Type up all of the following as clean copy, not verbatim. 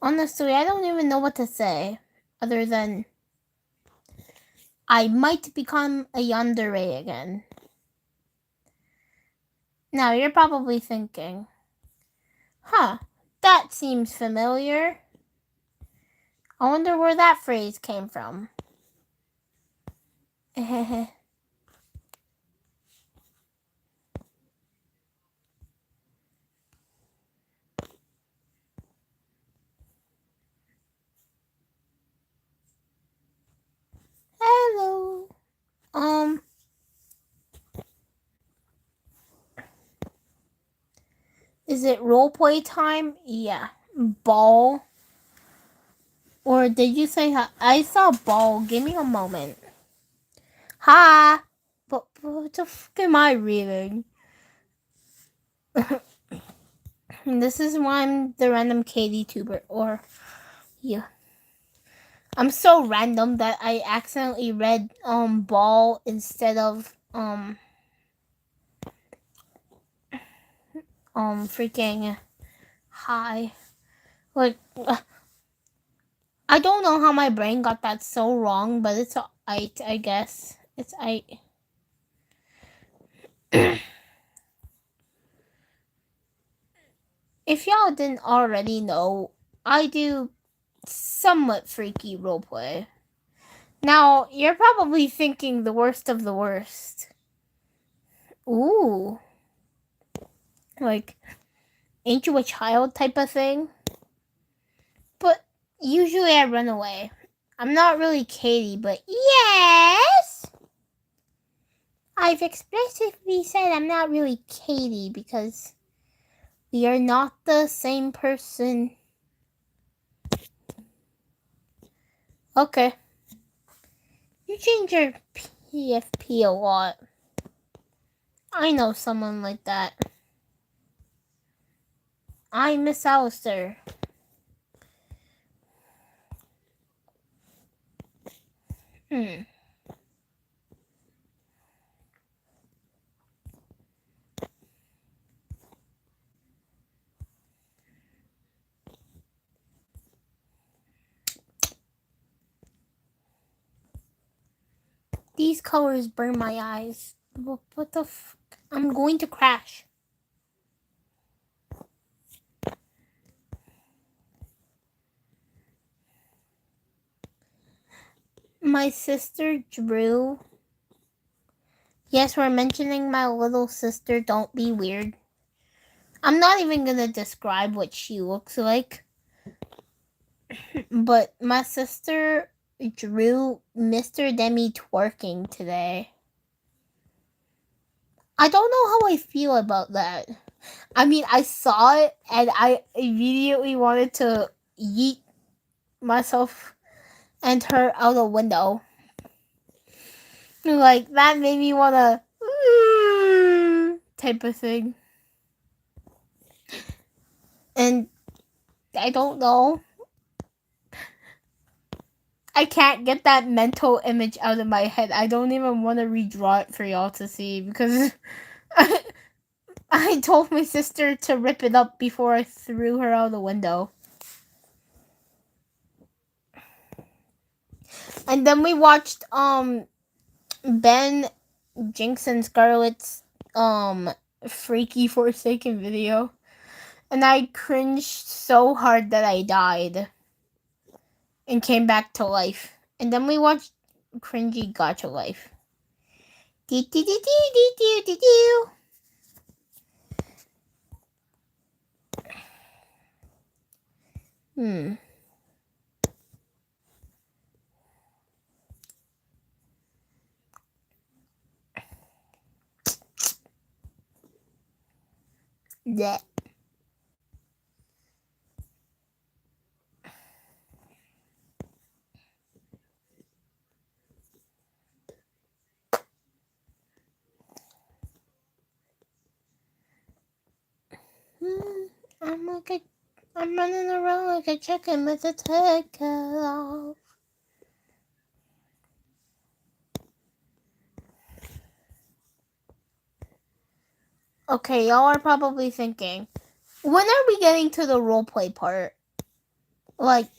Honestly, I don't even know what to say other than I might become a yandere again. Now, you're probably thinking, huh, that seems familiar. I wonder where that phrase came from. Hello. Is it roleplay time? Yeah. Ball. Or did you say I saw ball? Give me a moment. Ha! But what the fuck am I reading? This is why I'm the random Katie tuber. Or, yeah. I'm so random that I accidentally read, ball instead of, freaking hi. Like, I don't know how my brain got that so wrong, but it's I guess. It's I. If y'all didn't already know, I do somewhat freaky roleplay. Now, you're probably thinking the worst of the worst. Ooh. Like, ain't you a child type of thing? But usually I run away. I'm not really Katie, but yes! I've explicitly said I'm not really Katie because we are not the same person. Okay. You change your PFP a lot. I know someone like that. I'm Miss Alistair. These colors burn my eyes. What the f? I'm going to crash. My sister Drew. Yes, we're mentioning my little sister. Don't be weird. I'm not even gonna describe what she looks like. But my sister drew Mr. Demi twerking today. I don't know how I feel about that. I mean, I saw it and I immediately wanted to yeet myself and her out the window. Like, that made me wanna type of thing. And I don't know. I can't get that mental image out of my head. I don't even want to redraw it for y'all to see because I told my sister to rip it up before I threw her out the window. And then we watched Ben Jinx and Scarlett's Freaky Forsaken video. And I cringed so hard that I died. And came back to life. And then we watched Cringy Gacha Life. Do do do do do do do do. That. I'm running around like a chicken with its head cut off. Okay, y'all are probably thinking, when are we getting to the roleplay part? Like,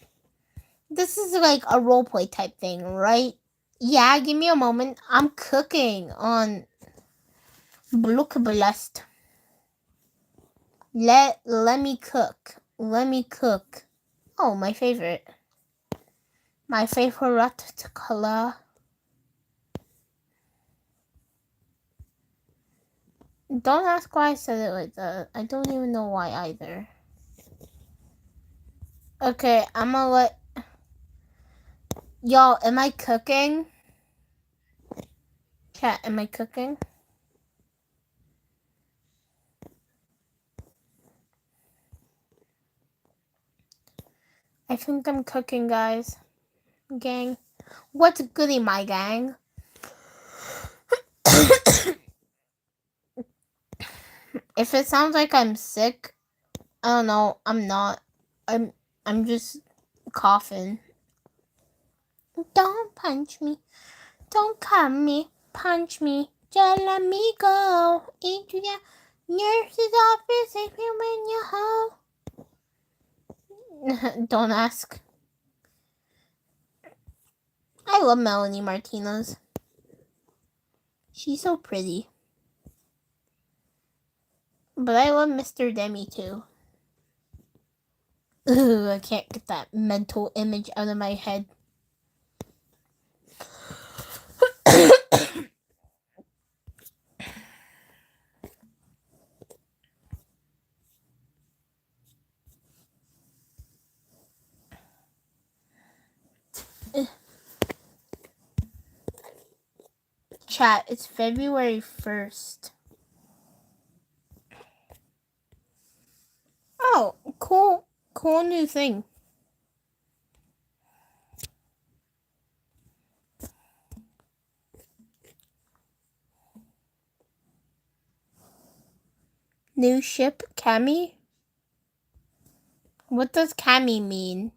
this is like a roleplay type thing, right? Yeah, give me a moment. I'm cooking on Blukblest. Let me cook. Let me cook. Oh, my favorite. My favorite color. Don't ask why I said it like that. I don't even know why either. Okay, I'm gonna let... Y'all, am I cooking? Chat, am I cooking? I think I'm cooking, guys. Gang. What's goody, my gang? If it sounds like I'm sick, I don't know. I'm not. I'm just coughing. Don't punch me. Don't cut me. Punch me. Just let me go into the nurse's office if you when you're home. Don't ask. I love Melanie Martinez. She's so pretty. But I love Mr. Demi too. Ugh, I can't get that mental image out of my head. Chat, it's February 1st. Oh, cool new thing. New ship, Cammy? What does Cammy mean?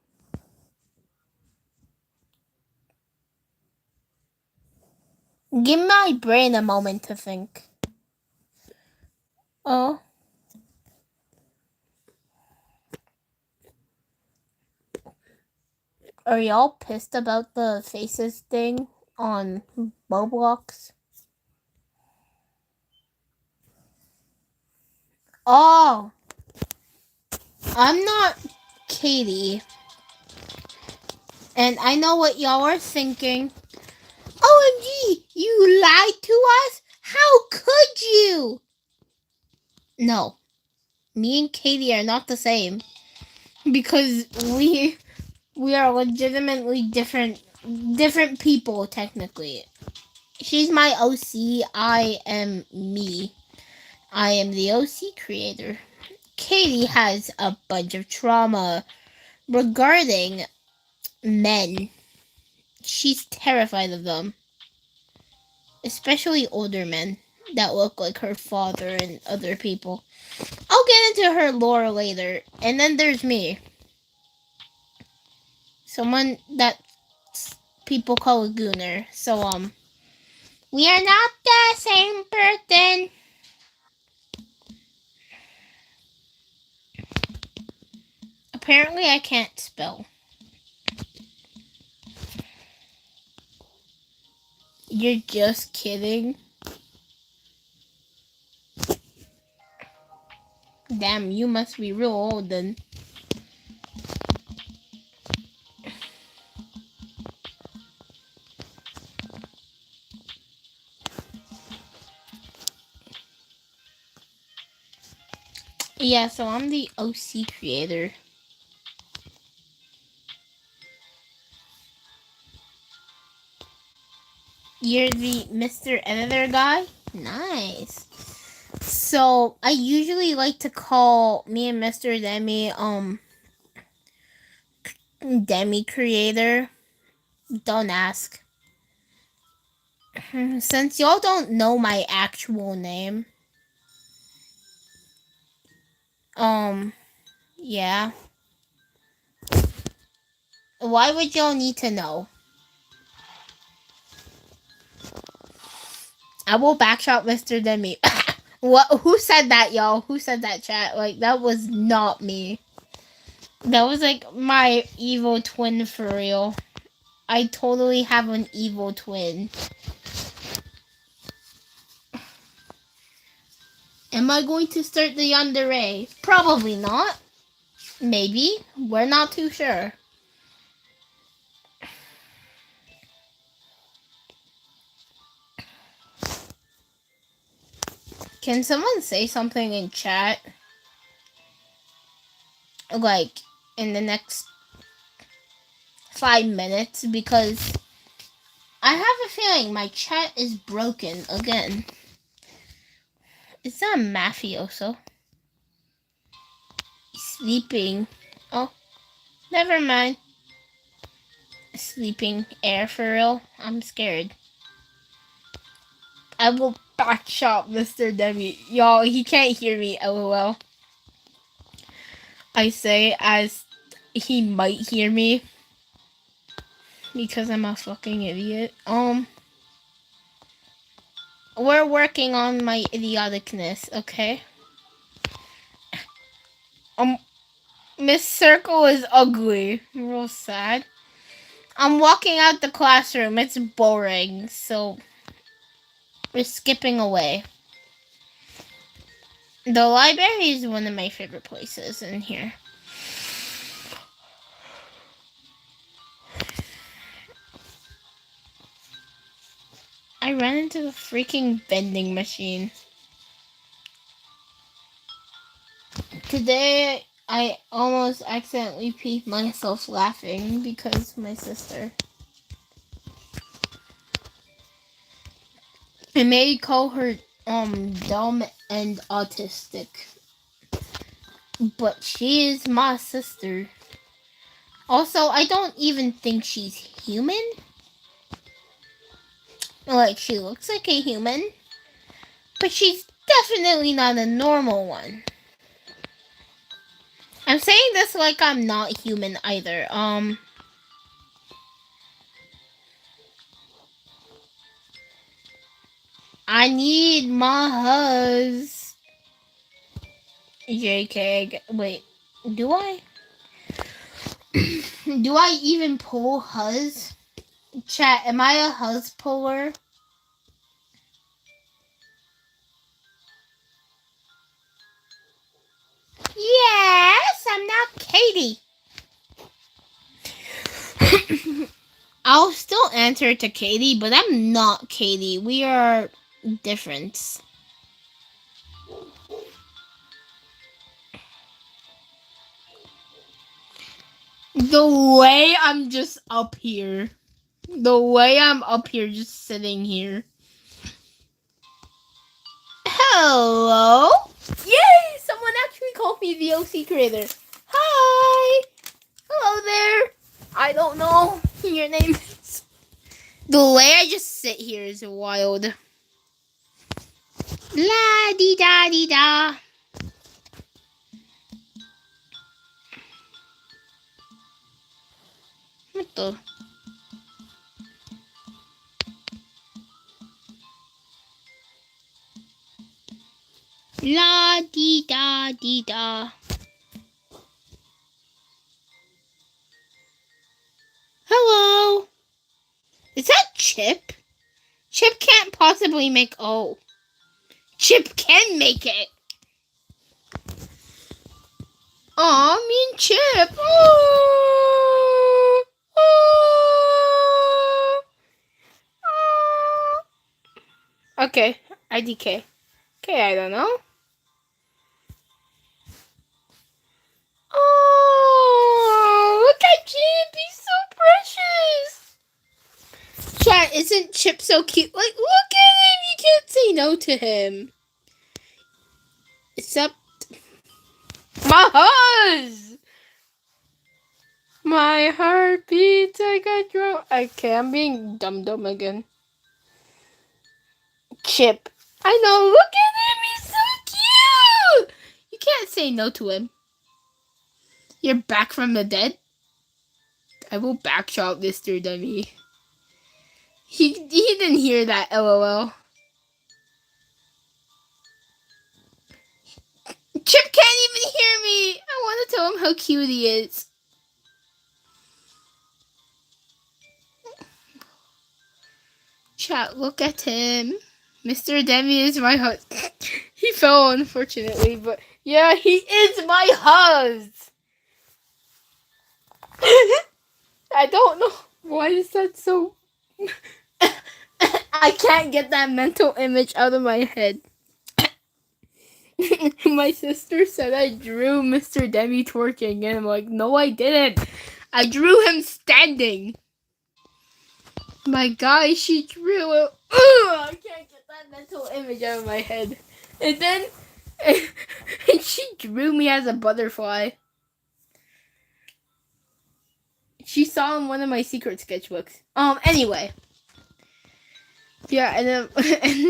Give my brain a moment to think. Oh. Are y'all pissed about the faces thing on Roblox? Oh. I'm not Katie. And I know what y'all are thinking. OMG, you lied to us? How could you? No. Me and Katie are not the same. Because we are legitimately different people technically. She's my OC, I am me. I am the OC creator. Katie has a bunch of trauma regarding men. She's terrified of them. Especially older men that look like her father and other people. I'll get into her lore later. And then there's me. Someone that people call a gooner. So, we are not the same person. Apparently, I can't spell. You're just kidding? Damn, you must be real old then. Yeah, so I'm the OC creator. You're the Mr. Editor guy? Nice. So, I usually like to call me and Mr. Demi, Demi creator. Don't ask. Since y'all don't know my actual name, yeah. Why would y'all need to know? I will backshot Mr. Demi. What? Who said that, y'all? Who said that, chat? Like, that was not me. That was like my evil twin for real. I totally have an evil twin. Am I going to start the yandere? Probably not. Maybe. We're not too sure. Can someone say something in chat? Like, in the next 5 minutes? Because I have a feeling my chat is broken again. Is that a mafioso? Sleeping. Oh, never mind. Sleeping air for real? I'm scared. I will back shop Mr. Demi. Y'all, he can't hear me, lol. I say as he might hear me. Because I'm a fucking idiot. We're working on my idioticness, okay? Miss Circle is ugly. Real sad. I'm walking out the classroom. It's boring, so we're skipping away. The library is one of my favorite places in here. I ran into the freaking vending machine. Today, I almost accidentally peed myself laughing because my sister. I may call her dumb and autistic, but she is my sister. Also, I don't even think she's human. Like, she looks like a human, but she's definitely not a normal one. I'm saying this like I'm not human either. I need my huzz. JK, wait, do I? Do I even pull huzz? Chat, am I a huzz puller? Yes, I'm not Katie. I'll still answer to Katie, but I'm not Katie. We are different. The way I'm just up here. The way I'm up here, just sitting here. Hello? Yay! Someone actually called me the OC creator. Hi! Hello there. I don't know who your name is. The way I just sit here is wild. La di da di da. What the? La di da di da. Hello. Is that Chip? Chip can't possibly make. Oh. Chip can make it. Aw, me and Chip. Oh. Oh. Oh. Okay, IDK. Okay, I don't know. Oh, look at Chip. He's so precious. Chat, isn't Chip so cute? Like, look at him. You can't say no to him. Except my huzz. My heart beats. I got drunk. Okay, I'm being dumb again. Chip. I know. Look at him. He's so cute. You can't say no to him. You're back from the dead? I will backshot Mr. Dummy. He didn't hear that, lol. Chip can't even hear me. I want to tell him how cute he is. Chat, look at him. Mr. Demi is my husband. He fell, unfortunately, but yeah, he is my husband. I don't know why is that so. I can't get that mental image out of my head. My sister said I drew Mr. Demi twerking, and I'm like, no, I didn't. I drew him standing. My guy, she drew it. I can't get that mental image out of my head. And then and she drew me as a butterfly. She saw in one of my secret sketchbooks. Anyway. Yeah, and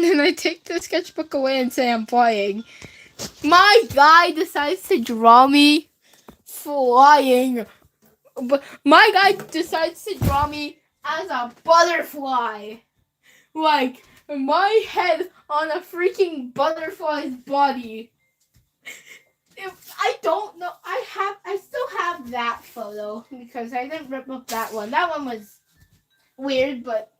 then I take the sketchbook away and say I'm flying. My guy decides to draw me flying. But my guy decides to draw me as a butterfly. Like, my head on a freaking butterfly's body. I don't know. I still have that photo because I didn't rip up that one. That one was weird, but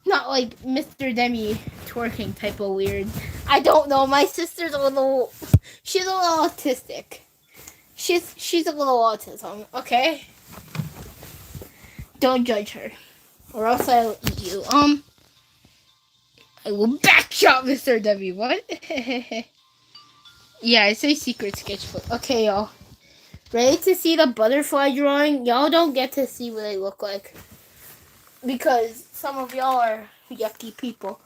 not like Mr. Demi twerking type of weird. I don't know. My sister's she's a little autistic. She's a little autism, okay? Don't judge her, or else I'll eat you. I will backshot Mr. Demi. What? Yeah, it's a secret sketchbook. Okay, y'all. Ready to see the butterfly drawing? Y'all don't get to see what they look like. Because some of y'all are yucky people.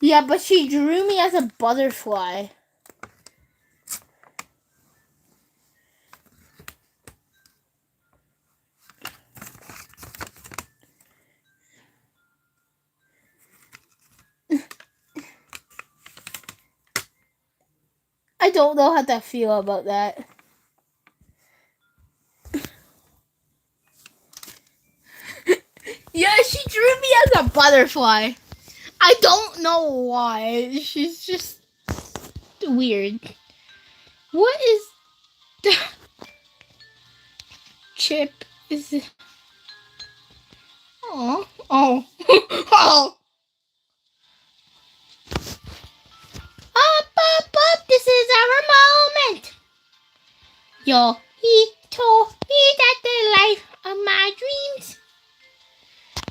Yeah, but she drew me as a butterfly. I don't know how to feel about that. Yeah, she drew me as a butterfly. I don't know why. She's just weird. What is the chip? Is it? Oh. Oh. Up, this is our moment. Yo, he told me that the life of my dreams.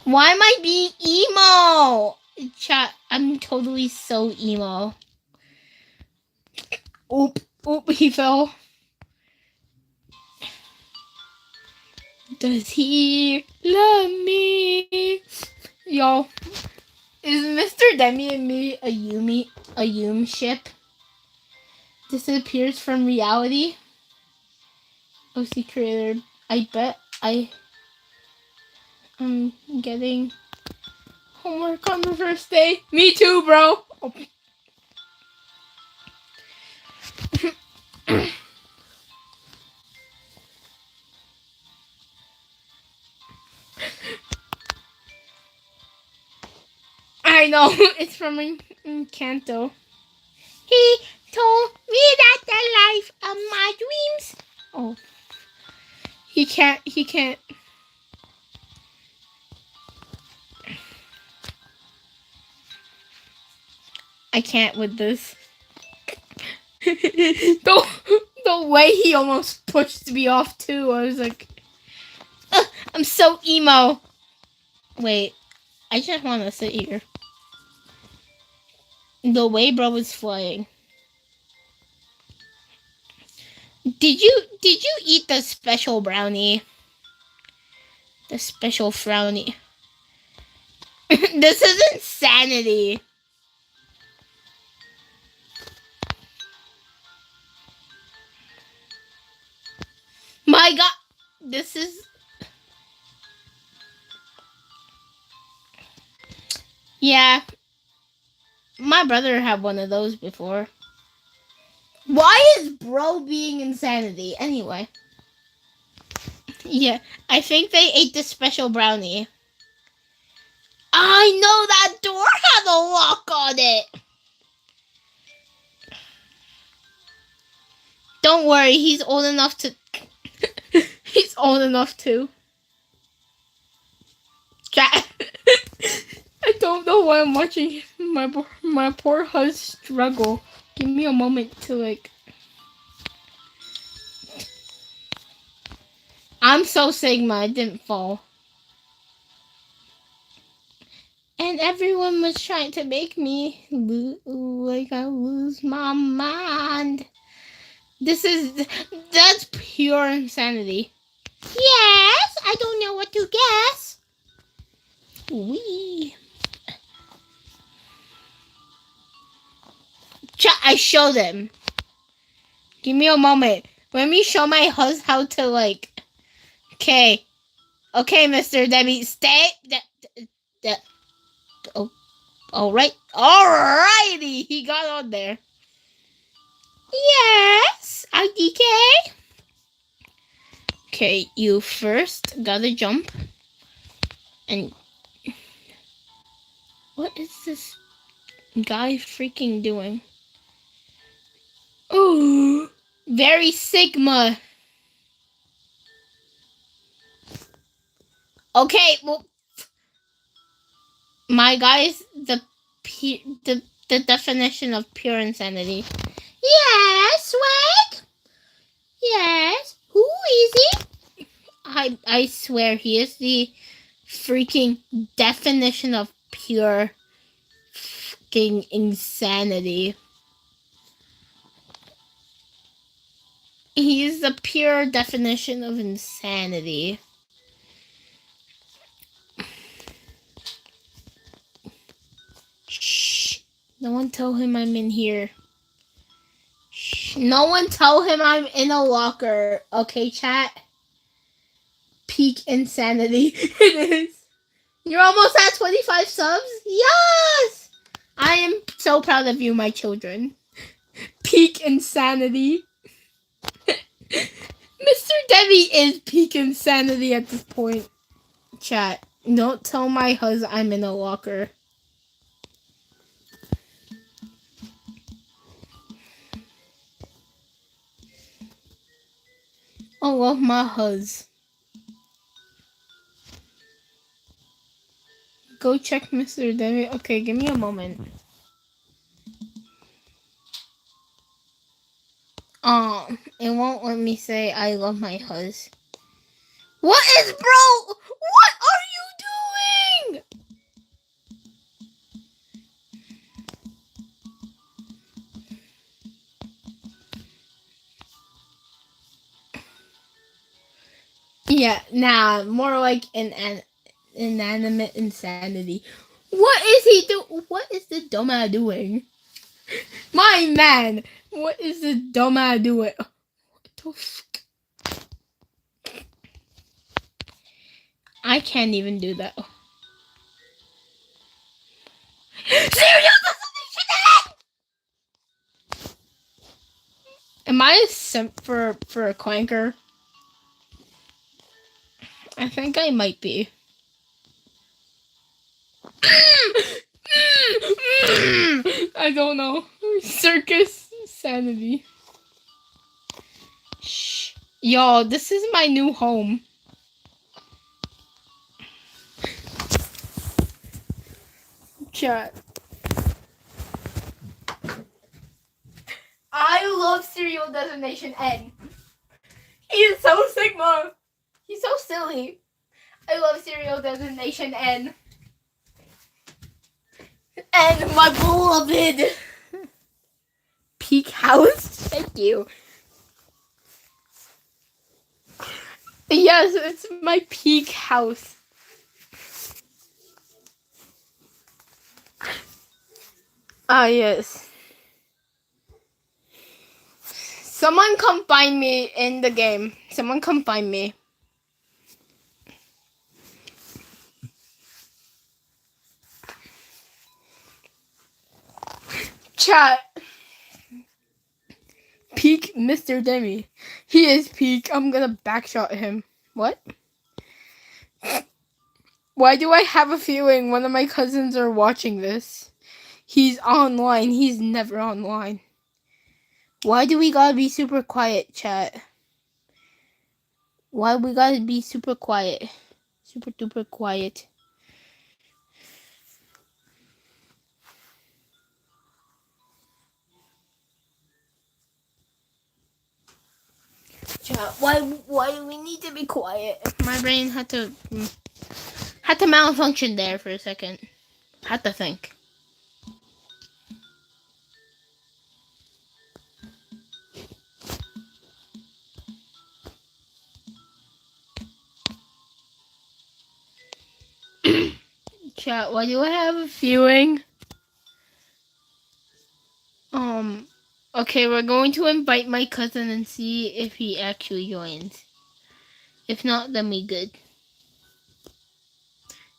Why am I being emo? Chat, I'm totally so emo. Oop, he fell. Does he love me? Yo, is Mr. Demi and me a Yumi ship? Disappears from reality? OC creator, I bet I'm getting homework on the first day. Me too, bro. Oh. I know, it's from Encanto. He told me that the life of my dreams. Oh. He can't. I can't with this. The way he almost pushed me off too. I was like, I'm so emo. Wait, I just want to sit here. The way bro was flying. Did you eat the special brownie? The special frowny. This is insanity. My God, this is. Yeah, my brother had one of those before. Why is bro being insanity? Anyway. Yeah, I think they ate the special brownie. I know that door had a lock on it. Don't worry, he's old enough to. He's old enough to. Chat. I don't know why I'm watching my poor hus struggle. Give me a moment to like. I'm so Sigma. I didn't fall. And everyone was trying to make me lose my mind. That's pure insanity. Yes, I don't know what to guess. Wee. I show them. Give me a moment. Let me show my hus how to like. Okay, Mr. Debbie, stay. Oh, alrighty. He got on there. Yes, IDK. Okay, you first gotta jump. And what is this guy freaking doing? Oh, very Sigma. Okay, well, my guy's the definition of pure insanity. Yes, Swag. Yes. Who is he? I swear he is the freaking definition of pure freaking insanity. He is the pure definition of insanity. Shh. No one tell him I'm in here. Shh. No one tell him I'm in a locker. Okay, chat? Peak insanity. It is. You're almost at 25 subs? Yes! I am so proud of you, my children. Peak insanity. Mr. Debbie is peak insanity at this point. Chat, don't tell my husband I'm in a locker. I love my hus. Go check Mr. Debbie. Okay, give me a moment. It won't let me say I love my hus. What is bro? What are you doing? Yeah, nah, more like an inanimate insanity. What is he do? What is the dumbass doing? My man, what is the dumbass doing? What the fuck? I can't even do that. Serial destination! Am I a simp for a clanker? I think I might be. I don't know. Circus sanity. Shh. Yo, this is my new home. Chat. I love Serial Designation N. He is so Sigma. He's so silly. I love Serial Designation N. And my beloved Peak House. Thank you. Yes, it's my peak house. Ah, yes. Someone come find me in the game. Someone come find me. Chat. Peak Mr. Demi. He is peak. I'm gonna backshot him. What? Why do I have a feeling one of my cousins are watching this? He's online. He's never online. Why do we gotta be super quiet, chat? Why we gotta be super quiet? Super duper quiet. Chat, why do we need to be quiet? My brain had to malfunction there for a second. Had to think. Chat, why do I have a feeling? Okay, we're going to invite my cousin and see if he actually joins. If not, then we good.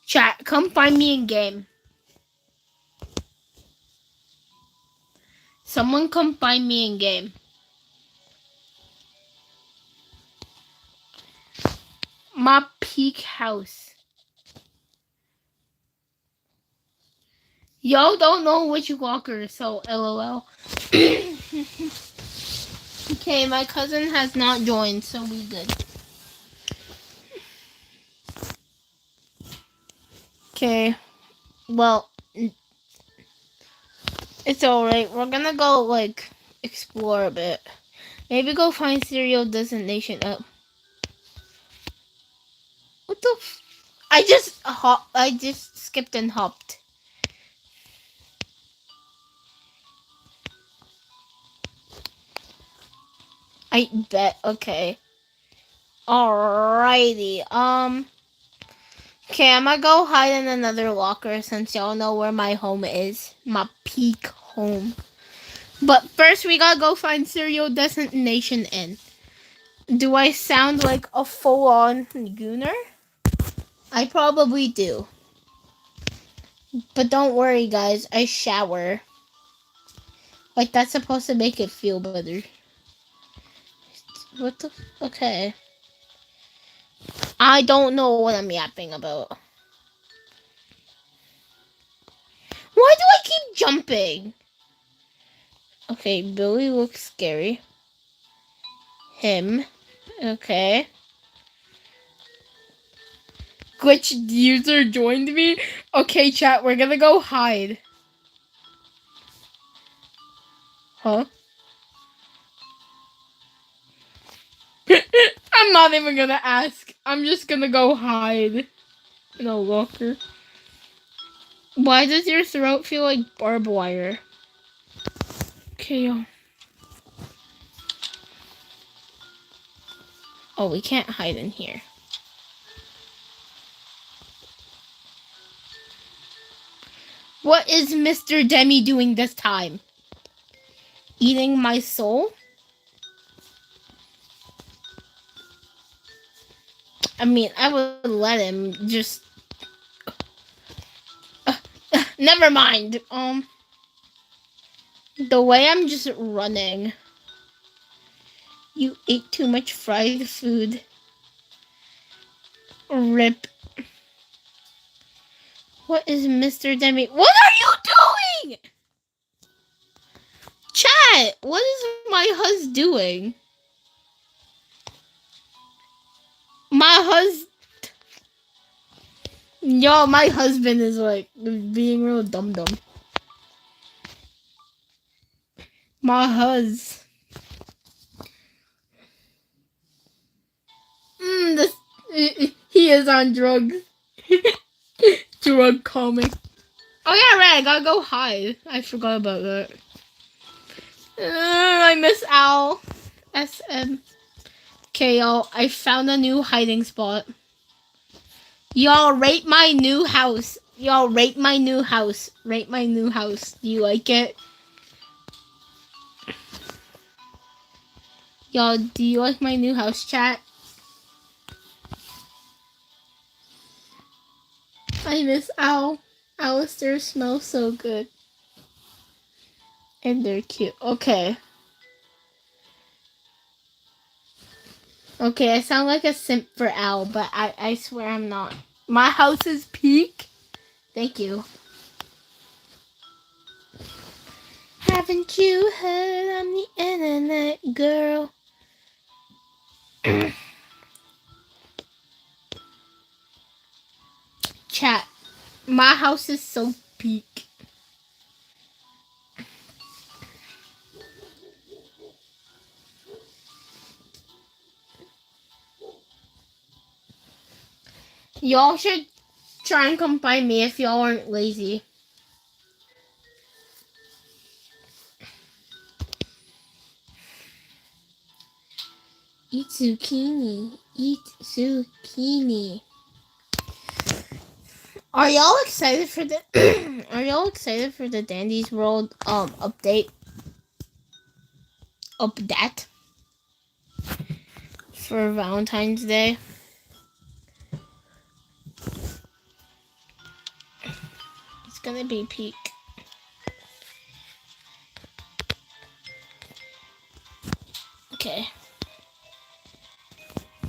Chat, come find me in game. Someone come find me in game. My peak house. Y'all don't know which walker, so LOL. Okay, my cousin has not joined, so we good. Okay, well, it's alright. We're gonna go, like, explore a bit. Maybe go find serial designation up. What the I just skipped and hopped. I bet. Okay. Alrighty. Okay, I'm gonna go hide in another locker since y'all know where my home is. My peak home. But first, we gotta go find serial destination N. Do I sound like a full-on gooner? I probably do. But don't worry, guys. I shower. Like, that's supposed to make it feel better. What the... Okay. I don't know what I'm yapping about. Why do I keep jumping? Okay, Billy looks scary. Him. Okay. Glitch user joined me. Okay, chat, we're gonna go hide. Huh? I'm not even gonna ask. I'm just gonna go hide in a locker. Why does your throat feel like barbed wire? Okay. Oh, we can't hide in here. What is Mr. Demi doing this time? Eating my soul? I mean, I would let him just... never mind. The way I'm just running. You ate too much fried food. Rip. What is Mr. Demi? What are you doing? Chat, what is my hus doing? My hus... Yo, my husband is like being real dumb. My hus. He is on drugs. Drug calming. Oh yeah, right. I gotta go hide. I forgot about that. I miss Al. SM. Okay, y'all. I found a new hiding spot. Y'all rate my new house. Y'all rate my new house. Rate my new house. Do you like it? Y'all, do you like my new house, chat? I miss Al. Alistair smells so good. And they're cute. Okay. Okay, I sound like a simp for Al, but I swear I'm not. My house is peak. Thank you. Haven't you heard on the internet, girl? My house is so peak. Y'all should try and come find me if y'all aren't lazy. Eat zucchini. Eat zucchini. Are y'all excited for the Are y'all excited for the Dandy's World update? Update for Valentine's Day? It's gonna be peak. Okay.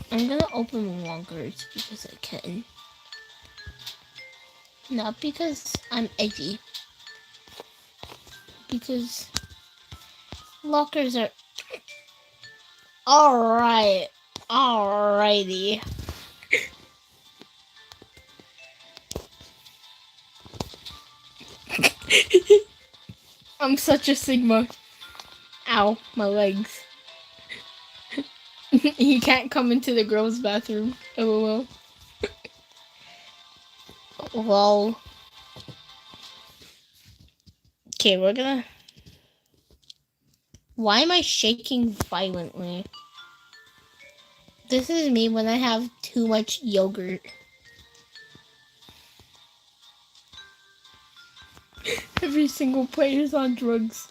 I'm gonna open lockers because I can. Not because I'm edgy. Because lockers are... Alright. Alrighty. I'm such a Sigma. Ow, my legs. He can't come into the girls' bathroom. LOL. Lol. Okay, we're gonna... Why am I shaking violently? This is me when I have too much yogurt. Every single player is on drugs.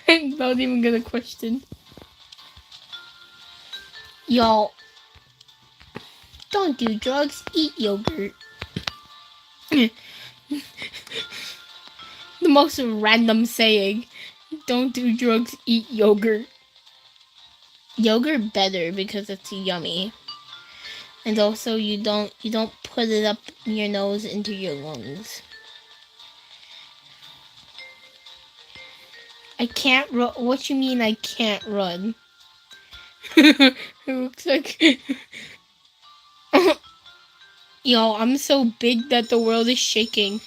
I'm not even gonna question. Y'all, don't do drugs, eat yogurt. The most random saying. Don't do drugs, eat yogurt. Yogurt better because it's yummy. And also you don't put it up your nose into your lungs. I can't run. What you mean I can't run? It looks like... Yo, I'm so big that the world is shaking.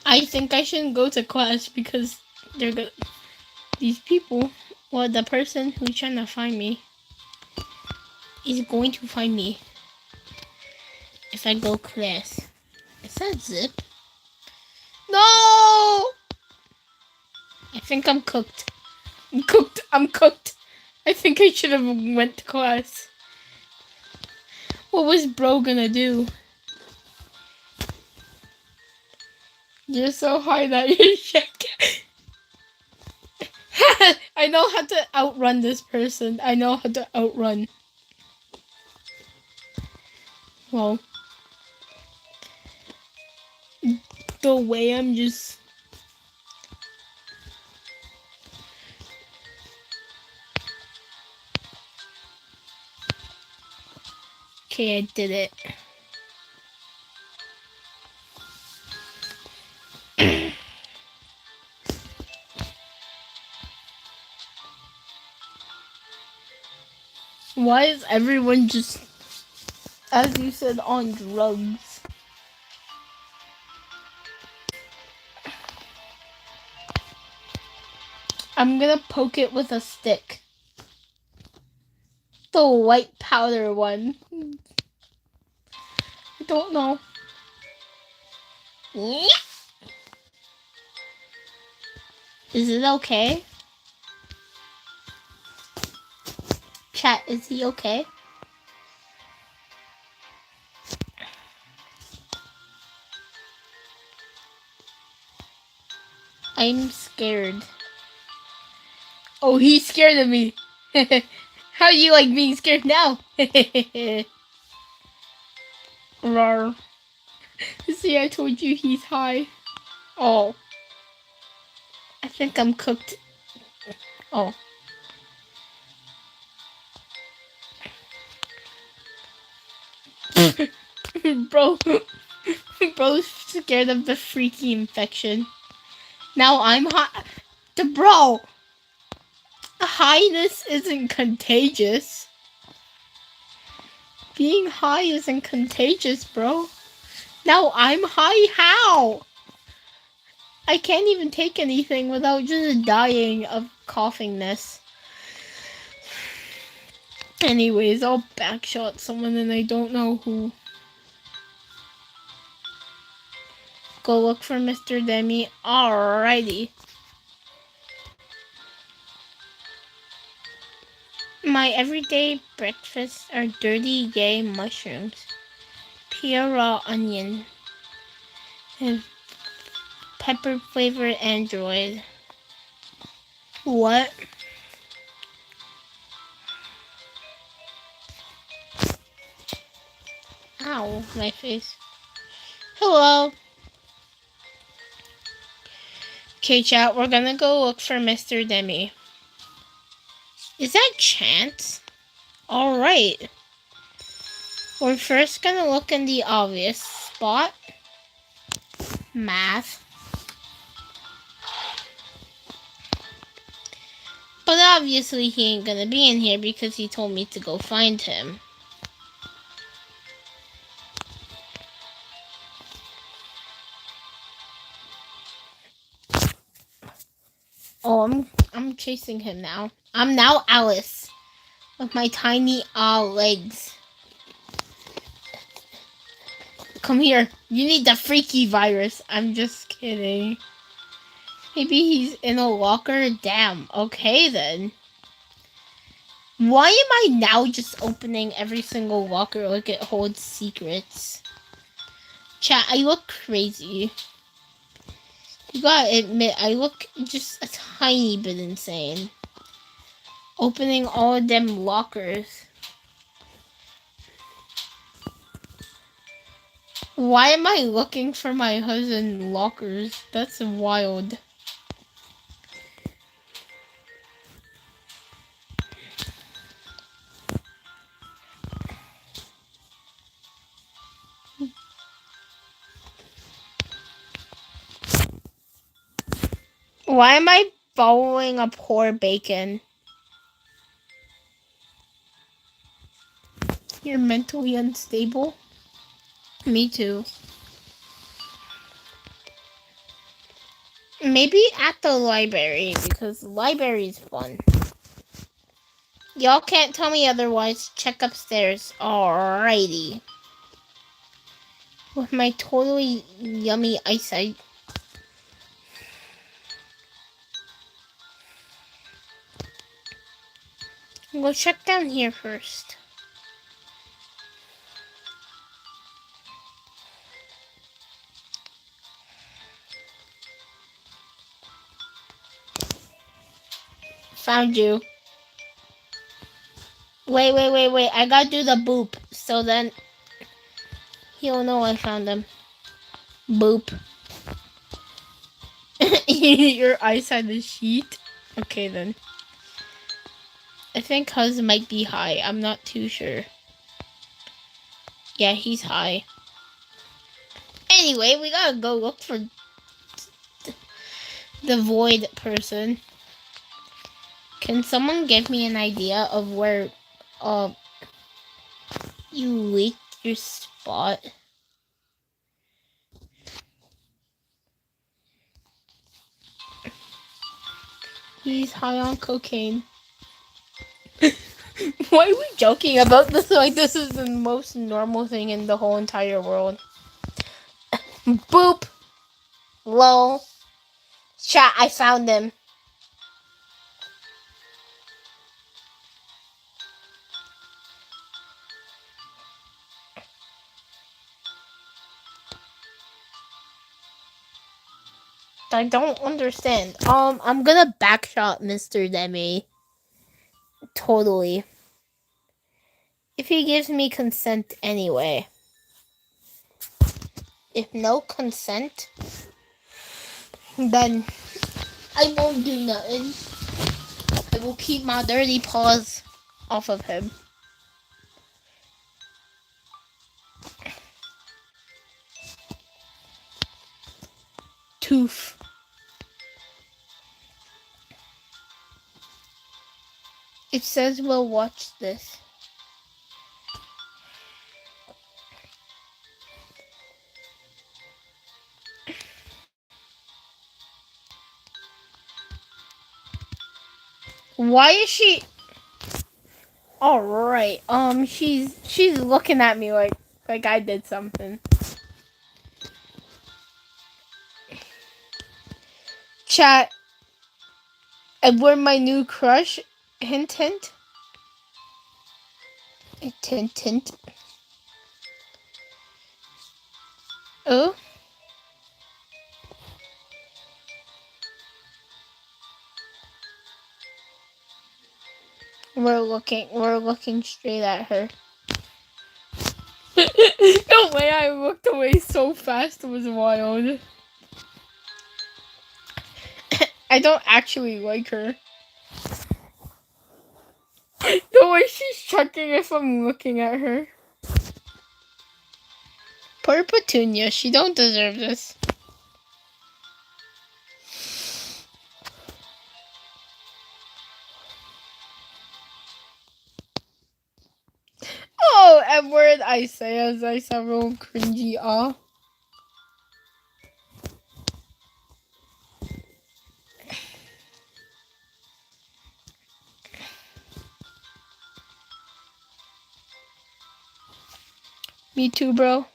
I think I shouldn't go to class because they're good. These people, well, the person who's trying to find me is going to find me if I go class. Is that zip? No! I think I'm cooked. I'm cooked. I think I should have went to class. What was bro gonna do? You're so high that you shit. I know how to outrun this person. I know how to outrun. Well, the way I'm just... Okay, I did it. Why is everyone just, as you said, on drugs? I'm gonna poke it with a stick. The white powder one. I don't know. Is it okay? Chat, is he okay? I'm scared. Oh, he's scared of me. How do you like being scared now? Rawr. See, I told you he's high. Oh. I think I'm cooked. Oh. Bro. Bro's scared of the freaky infection. Now I'm high. Bro. Highness isn't contagious. Being high isn't contagious, bro. Now I'm high? How? I can't even take anything without just dying of coughingness. Anyways, I'll backshot someone and I don't know who. Go look for Mr. Demi. Alrighty. My everyday breakfasts are dirty gay mushrooms, pure raw onion, and pepper flavored android. What? Ow, my face. Hello. Okay, chat, we're gonna go look for Mr. Demi. Is that Chance? Alright. We're first gonna look in the obvious spot. Math. But obviously he ain't gonna be in here because he told me to go find him. Oh, I'm chasing him now. I'm now Alice. With my tiny legs. Come here. You need the freaky virus. I'm just kidding. Maybe he's in a locker? Damn. Okay then. Why am I now just opening every single locker like it holds secrets? Chat, I look crazy. You gotta admit, I look just a tiny bit insane. Opening all of them lockers. Why am I looking for my husband lockers? That's wild. Why am I following a poor bacon? You're mentally unstable? Me too. Maybe at the library, because the library is fun. Y'all can't tell me otherwise. Check upstairs. Alrighty. With my totally yummy eyesight. We'll check down here first. Found you. Wait. I gotta do the boop. So then he'll know I found him. Boop. Your eyesight is sheet? Okay then. I think Huz might be high. I'm not too sure. Yeah, he's high. Anyway, we gotta go look for the void person. Can someone give me an idea of where you leaked your spot? He's high on cocaine. Why are we joking about this like this is the most normal thing in the whole entire world? Boop! Lol. Chat, I found him. I don't understand. I'm gonna backshot Mr. Demi. Totally. If he gives me consent anyway. If no consent, then I won't do nothing. I will keep my dirty paws off of him. Tooth. It says we'll watch this. Why is she? All right. She's looking at me like I did something. Chat. Edward, my new crush. Hint, hint. Hint, hint. Oh. We're looking straight at her. The way I looked away so fast was wild. I don't actually like her. The way she's checking if I'm looking at her. Poor Petunia, she don't deserve this. Oh, Edward, I say as I several cringy aw. Me too, bro.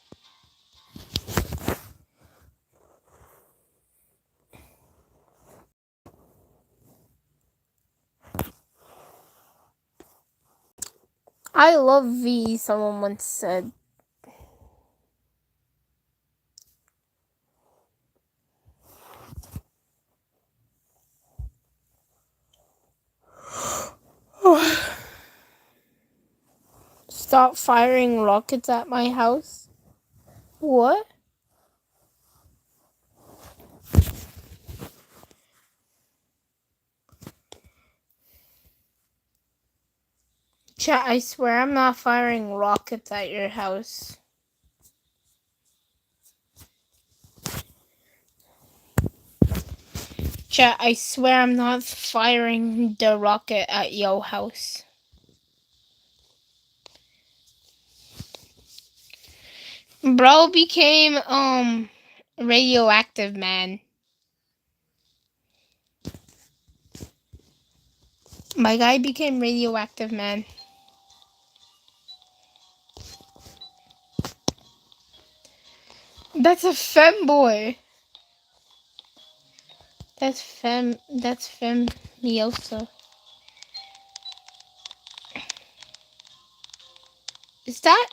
I love V, someone once said. Stop firing rockets at my house. What? Chat, I swear I'm not firing rockets at your house. Chat, I swear I'm not firing the rocket at your house. Bro became, radioactive man. My guy became radioactive man. That's a femboy. That's femiosa. Is that?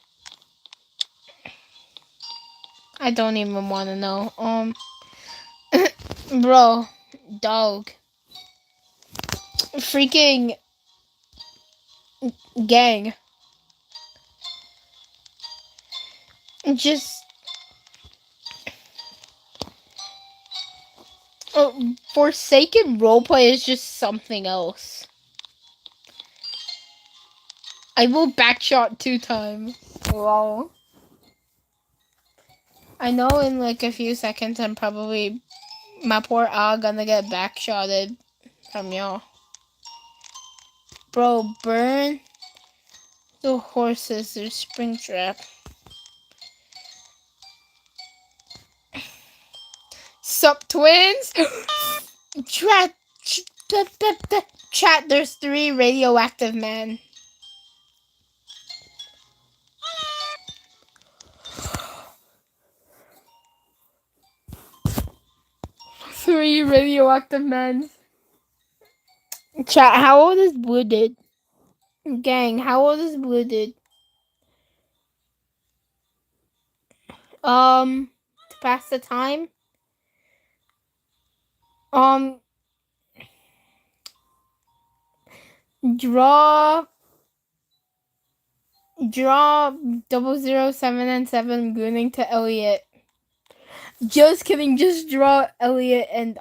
I don't even want to know. Bro, dog. Freaking gang. Just Forsaken roleplay is just something else. I will backshot 2 times. Lol. I know in like a few seconds I'm probably my poor gonna get backshotted from y'all. Bro, burn the horses, there's Springtrap. Sup, twins? Chat, there's 3 radioactive men. Three radioactive men. Chat, how old is Blue Dude? Gang, how old is Blue Dude? To pass the time? Draw 007 and 7 gooning to Elliot. Just kidding, just draw Elliot and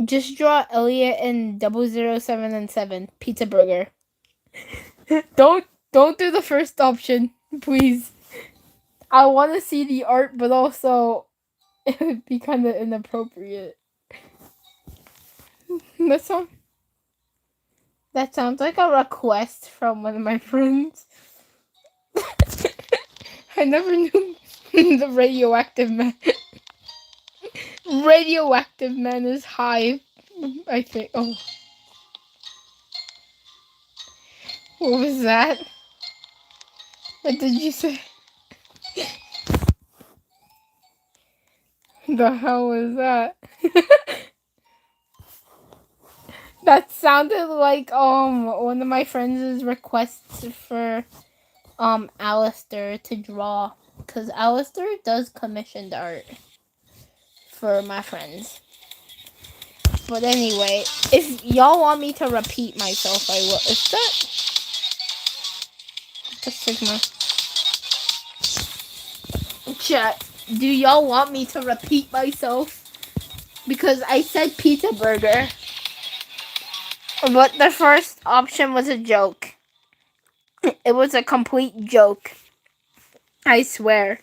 just draw Elliot and 007 and 7 pizza burger. Don't do the first option, please. I want to see the art, but also it would be kind of inappropriate. That sounds like a request from one of my friends. I never knew the radioactive man. Radioactive man is high I think. Oh. What was that? What did you say? The hell was that? That sounded like one of my friends' requests for Alistair to draw, cause Alistair does commissioned art for my friends. But anyway, if y'all want me to repeat myself, I will. Is that the Sigma? Chat. Do y'all want me to repeat myself? Because I said pizza burger, but the first option was a joke. It was a complete joke. I swear.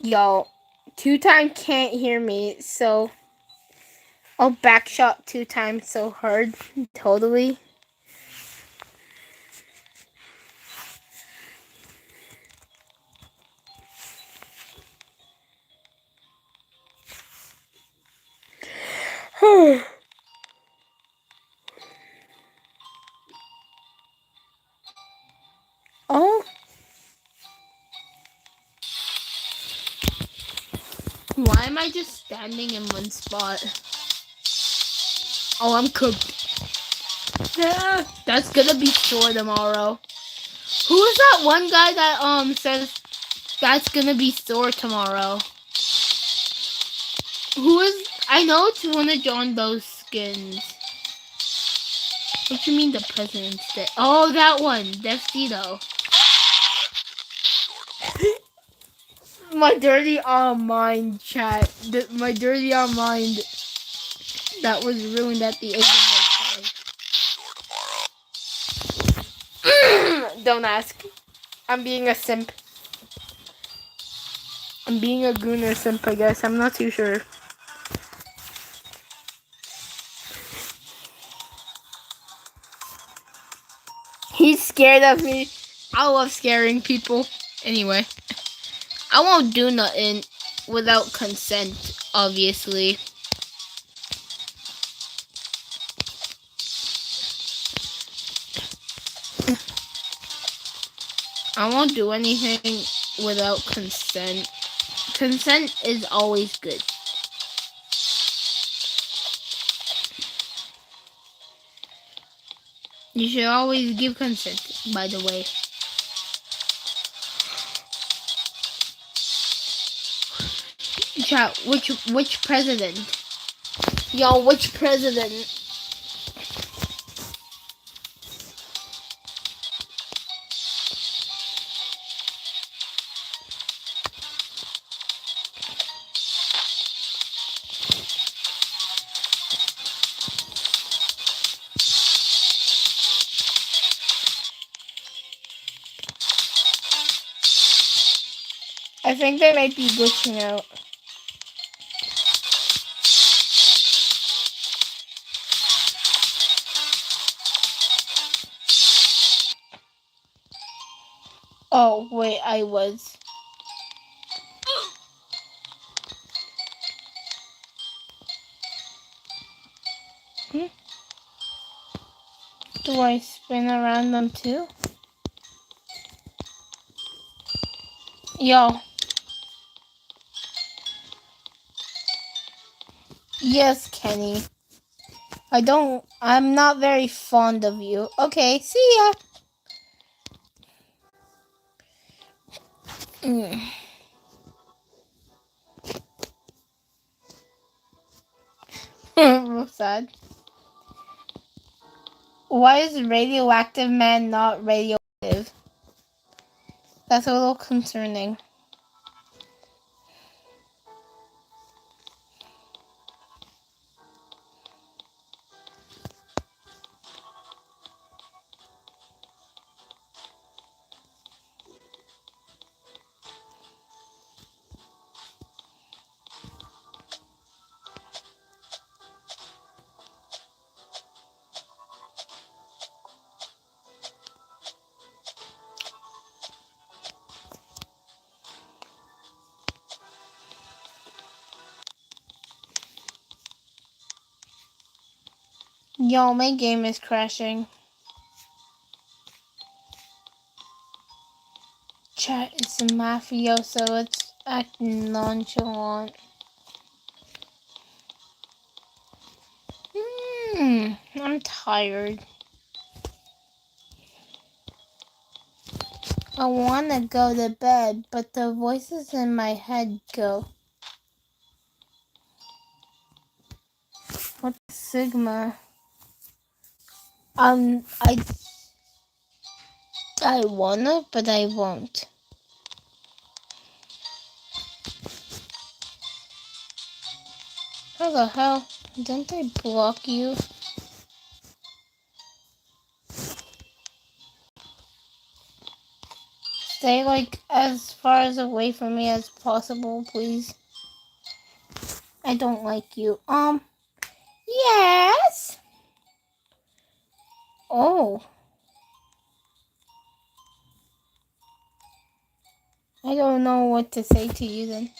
Y'all, 2-time can't hear me, so I'll backshot 2-time so hard. Totally. Oh. Why am I just standing in one spot? Oh, I'm cooked. Yeah, that's gonna be sore tomorrow. Who is that one guy that says that's gonna be sore tomorrow? Who is? I know it's one of John Doe's skins. What do you mean the president's day? Oh, that one, Despito. My dirty mind, chat. My dirty mind that was ruined at the end of my time. Don't ask. I'm being a simp. I'm being a gooner simp, I guess. I'm not too sure. He's scared of me. I love scaring people. Anyway, I won't do nothing without consent, obviously. I won't do anything without consent. Consent is always good. You should always give consent, by the way. Chat, which president? Y'all, which president? I think they might be glitching out. Oh, wait, I was. Do I spin around them too? Yo. Yes, Kenny. I'm not very fond of you. Okay, see ya. Real sad. Why is radioactive man not radioactive? That's a little concerning. Yo, my game is crashing. Chat is a mafioso. Let's act nonchalant. I'm tired. I want to go to bed, but the voices in my head go. What's Sigma? I wanna, but I won't. How the hell? Didn't I block you? Stay like as far as away from me as possible, please. I don't like you. Yes? Oh. I don't know what to say to you then.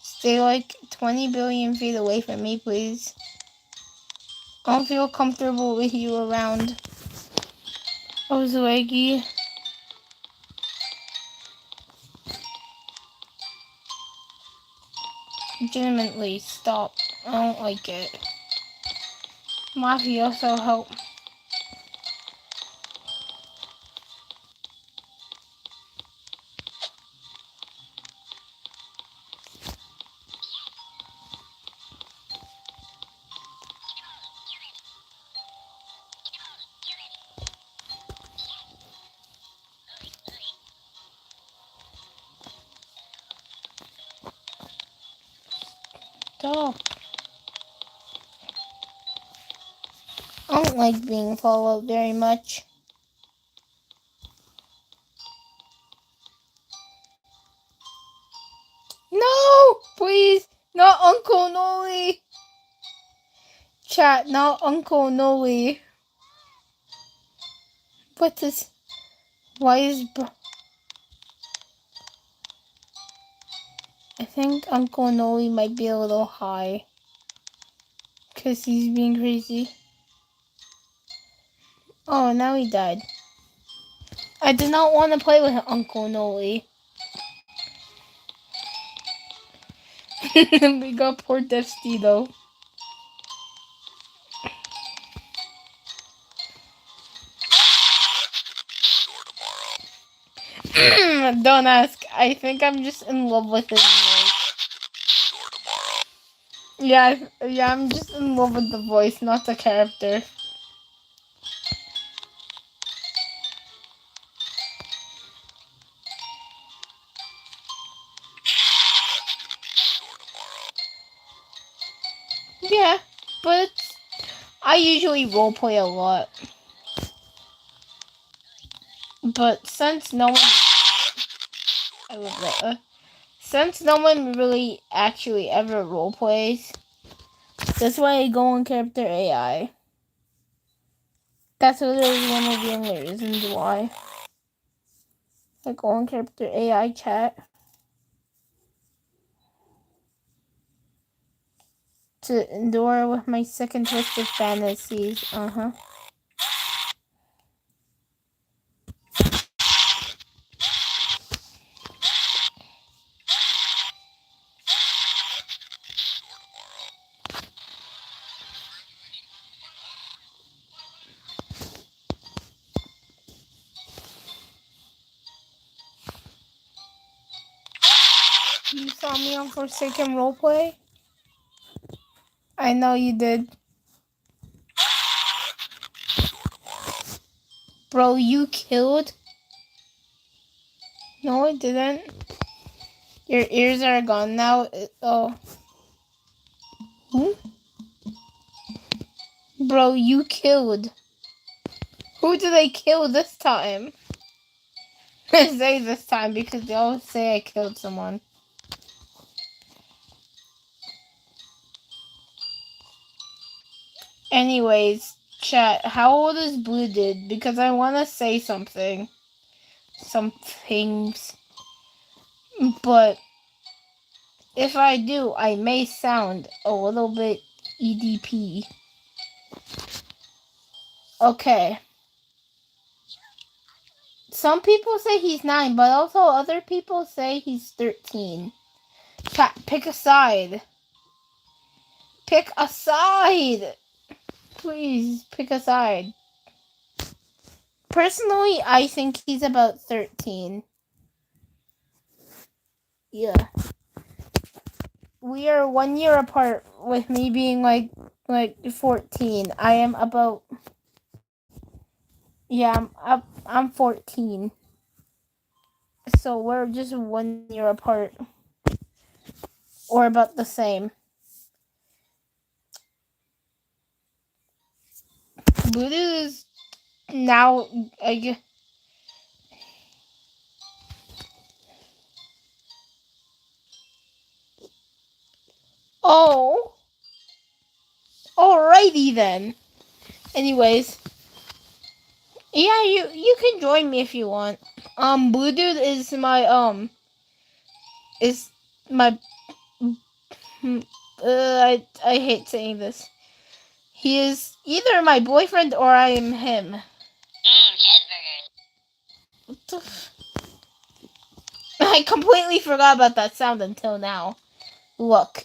Stay like 20 billion feet away from me, please. I don't feel comfortable with you around. Oh, Zwaggy. Legitimately, stop. I don't like it. Mafioso, help. Stop. I don't like being followed very much. No! Please! Not Uncle Noli! Chat, not Uncle Noli. What is... Why is... I think Uncle Noli might be a little high. Because he's being crazy. Oh, now he died. I did not want to play with Uncle Noli. We got poor Defsty though. Don't ask. I think I'm just in love with his voice. Yeah, I'm just in love with the voice, not the character. Yeah, but I usually roleplay a lot. But since no one... I love that. Since no one really actually ever roleplays, that's why I go on character AI. That's literally one of the only reasons why. I go on character AI chat. To endure with my sick and twisted fantasies. You saw me on Forsaken Roleplay? I know you did. Bro, you killed? No, I didn't. Your ears are gone now. Oh. Bro, you killed. Who did I kill this time? I say this time because they always say I killed someone. Anyways, chat, how old is Blue Did? Because I want to say something. Some things. But If I do, I may sound a little bit EDP. Okay. Some people say he's 9, but also other people say he's 13. Chat, pick a side. Pick a side! Please, pick a side. Personally, I think he's about 13. Yeah. We are 1 year apart, with me being like 14. I am about... Yeah, I'm 14. So we're just 1 year apart. Or about the same. Voodoo is now... I guess... Oh! Alrighty then. Anyways. Yeah, you can join me if you want. Blue Dude is my, is my... I hate saying this. He is either my boyfriend or I am him. What the I completely forgot about that sound until now. Look.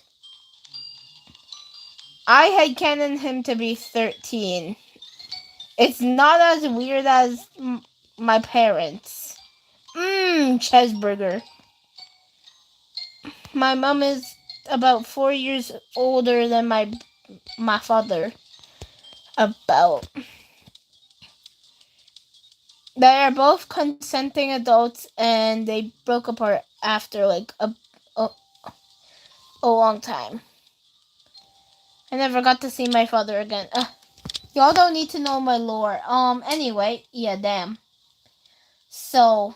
I had Canon him to be 13. It's not as weird as my parents. Cheeseburger. My mom is about 4 years older than my father. About. They are both consenting adults, and they broke apart after like a long time. I never got to see my father again. Y'all don't need to know my lore. Anyway, yeah, damn. So,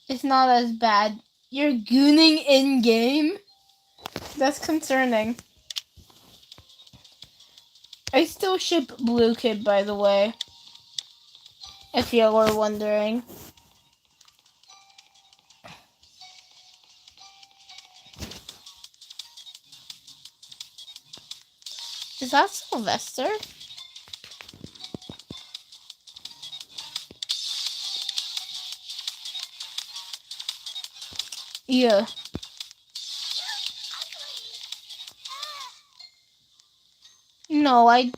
it's not as bad. You're gooning in-game? That's concerning. I still ship Blue Kid, by the way. If y'all were wondering. Is that Sylvester? Yeah. No, I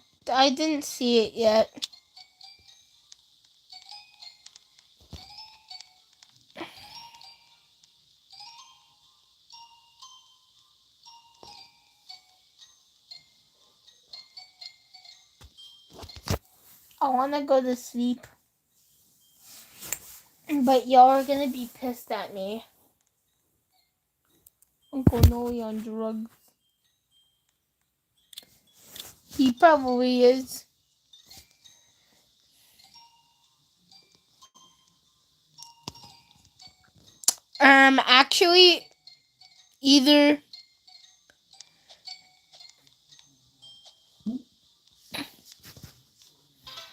didn't see it yet. I want to go to sleep. But y'all are going to be pissed at me. Uncle Noe on drugs. He probably is. Actually, either...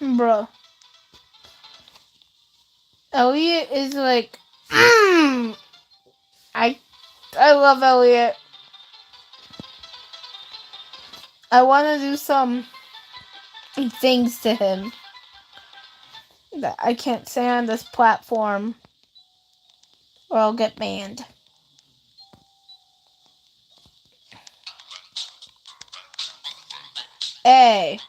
Bruh. Elliot is like... I love Elliot. I want to do some things to him that I can't say on this platform, or I'll get banned. Hey.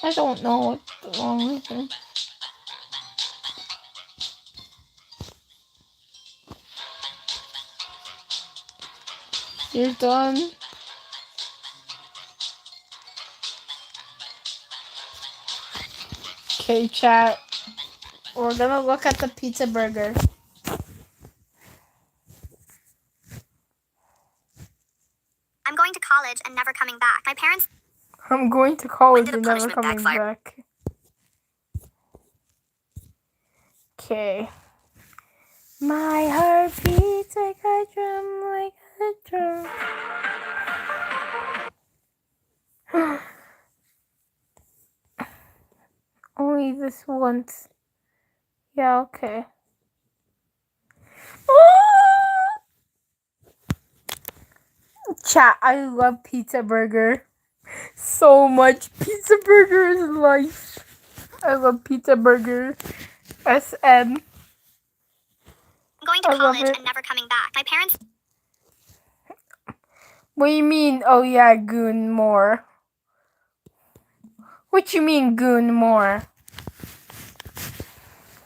I don't know what's wrong with him. You're done? Okay, chat. We're gonna look at the pizza burger. I'm going to college and never coming back. My parents... I'm going to college and never coming back. Okay. My heart beats like a drum, like a Only this once. Yeah, okay. Chat, I love Pizza Burger so much. Pizza Burger is life. I love Pizza Burger. SM. I'm going to I love college it. and never coming back. My parents. What do you mean? Oh yeah, Goon more. What you mean, Goon more?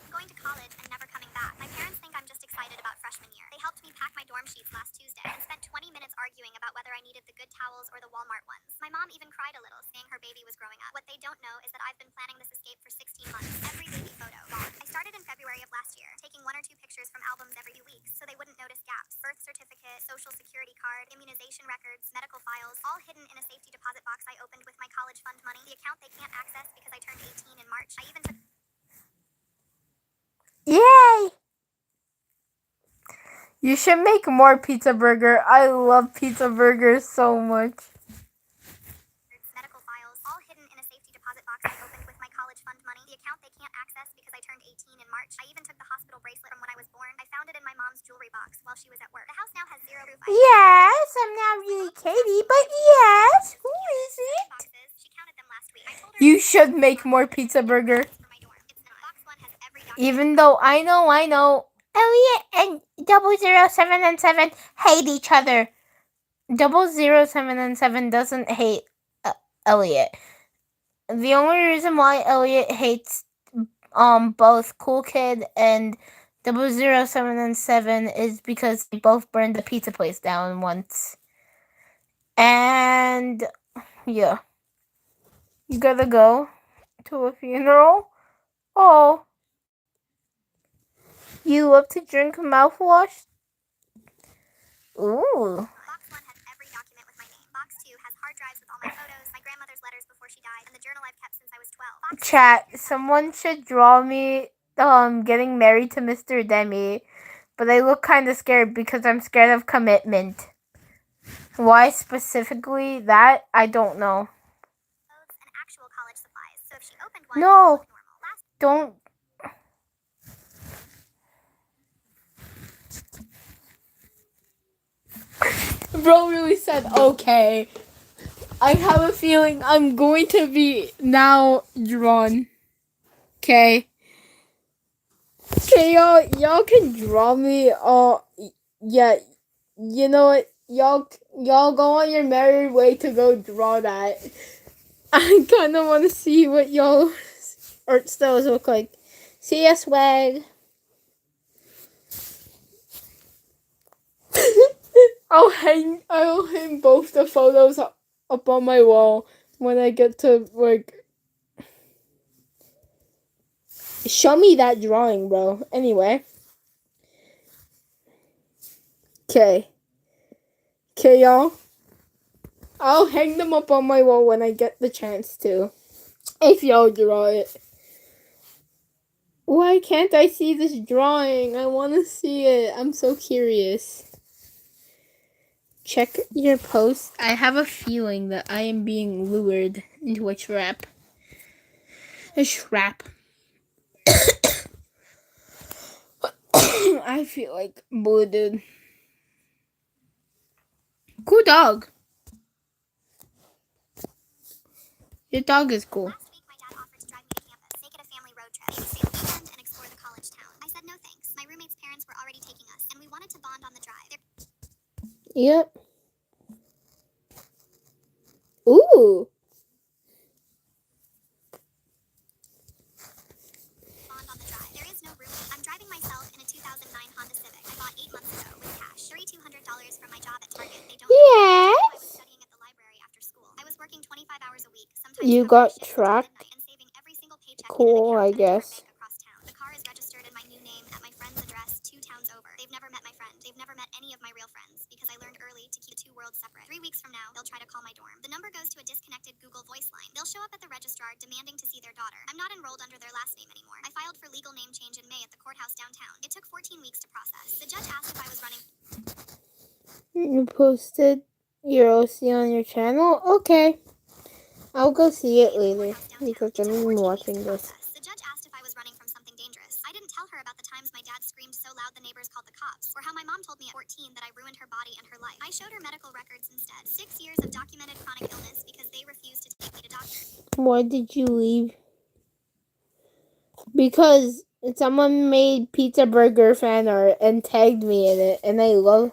Going to college and never coming back. My parents think I'm just excited about freshman year. They helped me pack my dorm sheets last Tuesday and spent 20 minutes arguing about whether I needed the good towels or the Walmart ones. My mom even cried a little, saying her baby was growing up. What they don't know is that I've been planning this escape for 16 months. Every baby photo. I started in February of last year, taking 1 or 2 pictures from albums every few weeks so they wouldn't notice gaps. Birth certificate, social security card, immunization records, medical files, all hidden in a safety deposit box I opened with my college fund money. The account they can't access because I turned 18 in March. I even took Yay! You should make more Pizza Burger. I love Pizza Burger so much. medical files, all hidden in a safety deposit box I opened with my college fund money. The account they can't access because I turned 18 in March. I even took the hospital bracelet from when I was born. I found it in my mom's jewelry box while she was at work. The house now has zero proof. Yes, I'm not really Katie, but yes. Who is it? Boxes. She counted them last week. I told her You should make more Pizza Burger. for my dorm. It's not. Box 1 has every document. Even though I know. Elliot and 007 and 7 hate each other. 007 and 7 doesn't hate Elliot. The only reason why Elliot hates both Cool Kid and 007 and 7 is because they both burned the pizza place down once. And yeah. You gotta go to a funeral? Oh. You love to drink mouthwash? Ooh. Box 1 has every document with my name. Box 2 has hard drives with all my photos, my grandmother's letters before she died, and the journal I've kept since I was 12. Box Chat, someone should draw me getting married to Mr. Demi, but I look kind of scared because I'm scared of commitment. Why specifically that? I don't know. clothes and actual college supplies. So if she opened one, No. it would look normal. Don't. Bro really said okay. I have a feeling I'm going to be now drawn. Okay. Okay, y'all can draw me. Yeah. You know what? Y'all go on your merry way to go draw that. I kind of want to see what y'all art styles look like. See ya, swag. I'll hang both the photos up on my wall when I get to like. Show me that drawing, bro. Anyway. Okay, y'all. I'll hang them up on my wall when I get the chance to. If y'all draw it. Why can't I see this drawing? I want to see it. I'm so curious. Check your post. I have a feeling that I am being lured into a trap. A trap. I feel like bloated. Cool dog. Your dog is cool. Last week, my dad offered to drive me to campus, make it a family road trip, maybe stay the weekend, and explore the college town. I said no thanks. My roommate's parents were already taking us, and we wanted to bond on the drive. Yep. Ooh. Bond on the drive. There is no roommate. I'm driving myself in a 2009 Honda Civic I bought 8 months ago with cash. $3,200 from my job at Target. They don't know I was Yes. studying at the library after school. I was working 25 hours a week, sometimes You covering got shifts till tracked. midnight, and saving every single paycheck Cool, in I an account at a guess. different bank across town. The car is registered in my new name at my friend's address 2 towns over. They've never met my friend. They've never met any of my real friends because I learned early to keep the 2 worlds separate. 3 weeks from now, they'll try to call my dorm. The number goes to a disconnected Google Voice line. They'll show up at the registrar demanding to see their daughter. I'm not enrolled under their last name anymore. I filed for legal name change in May at the courthouse downtown. It took 14 weeks to process. The judge asked if I was running. You posted your OC on your channel? Okay. I'll go see it later because I'm watching this. The judge asked if I was running from something dangerous. I didn't tell her about the times my dad screamed so loud the neighbors called the cops, or how my mom told me at 14 that I ruined her body and her life. I showed her medical records instead. 6 years of documented chronic illness because they refused to take me to doctors. Why did you leave? Because someone made pizza burger fan art and tagged me in it, and I love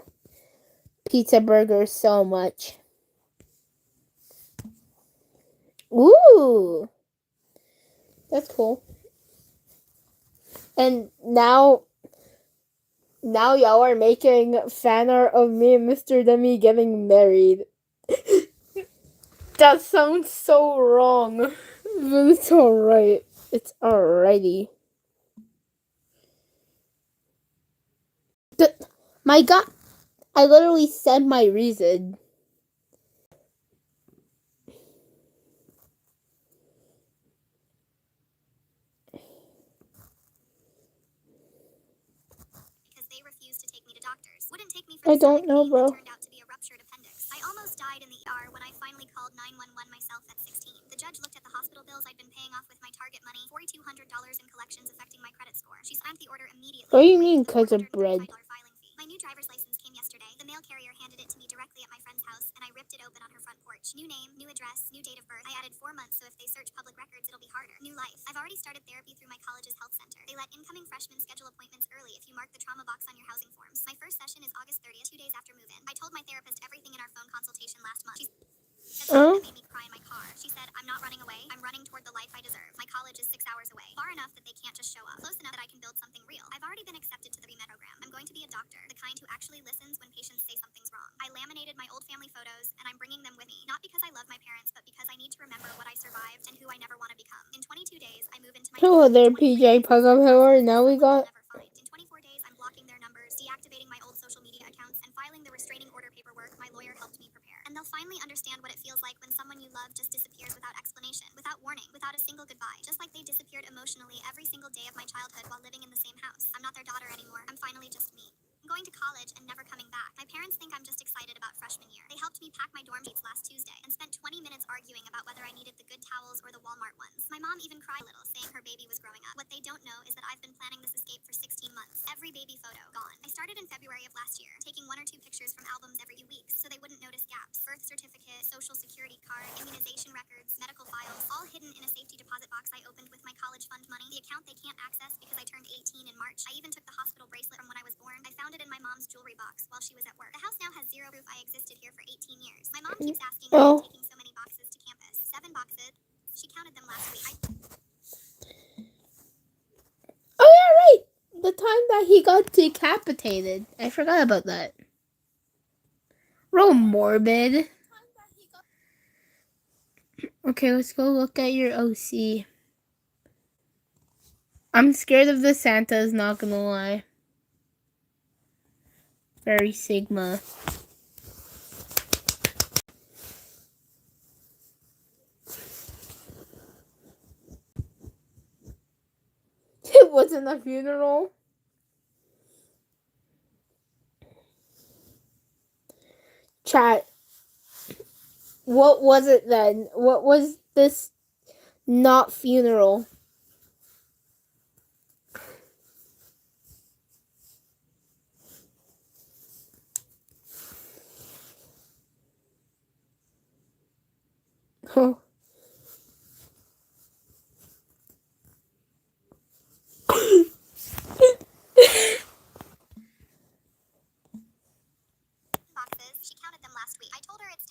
pizza burgers so much. Ooh, that's cool. And now y'all are making fan art of me and Mr. Demi getting married. That sounds so wrong, but it's alright. It's alrighty. My God, I literally said my reason. Because they refused to take me to doctors. Wouldn't take me for I don't know, bro. turned out to be a ruptured appendix. I almost died in the ER when I finally called 911 myself at 16. The judge looked at the hospital bills I'd been paying off with my Target money, $4,200 in collections affecting my credit score. She signed the order immediately. What do you mean because of bread? Filing fee. My new driver's license came yesterday. The mail carrier handed it to me directly at my friend's house, and I ripped it open on her front porch. New name, new address, new date of birth. I added 4 months, so if they search public records, it'll be harder. New life. I've already started therapy through my college's health center. They let incoming freshmen schedule appointments early if you mark the trauma box on your housing forms. My first session is August 30th, 2 days after move-in. I told my therapist everything in our phone consultation last month. She said something that made me cry in my car. She said, I'm not running away. I'm running toward the life I deserve. My college is 6 hours away. Far enough that they can't just show up. Close enough that I can build something real. I've already been accepted to the pre-med program. I'm going to be a doctor, the kind who actually listens when patients say something's wrong. I laminated my old family photos, and I'm bringing them with me. Not because I love my parents, but because I need to remember what I survived and who I never want to become. In 22 days, I move into my Hello there, PJ Pugapillar. Now we got. In 24 days, I'm blocking their numbers, deactivating my old social media accounts, and filing the restraining order paperwork my lawyer helped me prepare. And they'll finally understand what it feels like when someone you love just disappears without explanation, without warning, without a single goodbye. Just like they disappeared emotionally every single day of my childhood while living in the same house. I'm not their daughter anymore. I'm finally just me. I'm going to college and never coming back. My parents think I'm just excited about freshman year. They helped me pack my dorm sheets last Tuesday and spent 20 minutes arguing about whether I needed the good towels or the Walmart ones. My mom even cried a little, saying her baby was growing up. What they don't know is that I've been planning this escape for 16 months. Every baby photo, gone. I started in February of last year, taking 1 or 2 pictures from albums every few weeks so they wouldn't notice gaps. Birth certificate, social security card, immunization records, medical files, all hidden in a safety deposit box I opened with my college fund money. The account they can't access because I turned 18 in March. I even took the hospital bracelet from when I was born. I found it in my mom's jewelry box while she was at work. The house now has zero proof I existed here for 18 years. My mom keeps asking why I'm taking so many boxes to campus. 7 boxes. She counted them last week. Oh yeah, right. The time that he got decapitated. I forgot about that. Real morbid. Okay, let's go look at your OC. I'm scared of the Santas, not gonna lie. Very Sigma. It wasn't a funeral. Chat. What was it then? What was this not funeral? Oh. Boxes. She counted them last week. I told her it's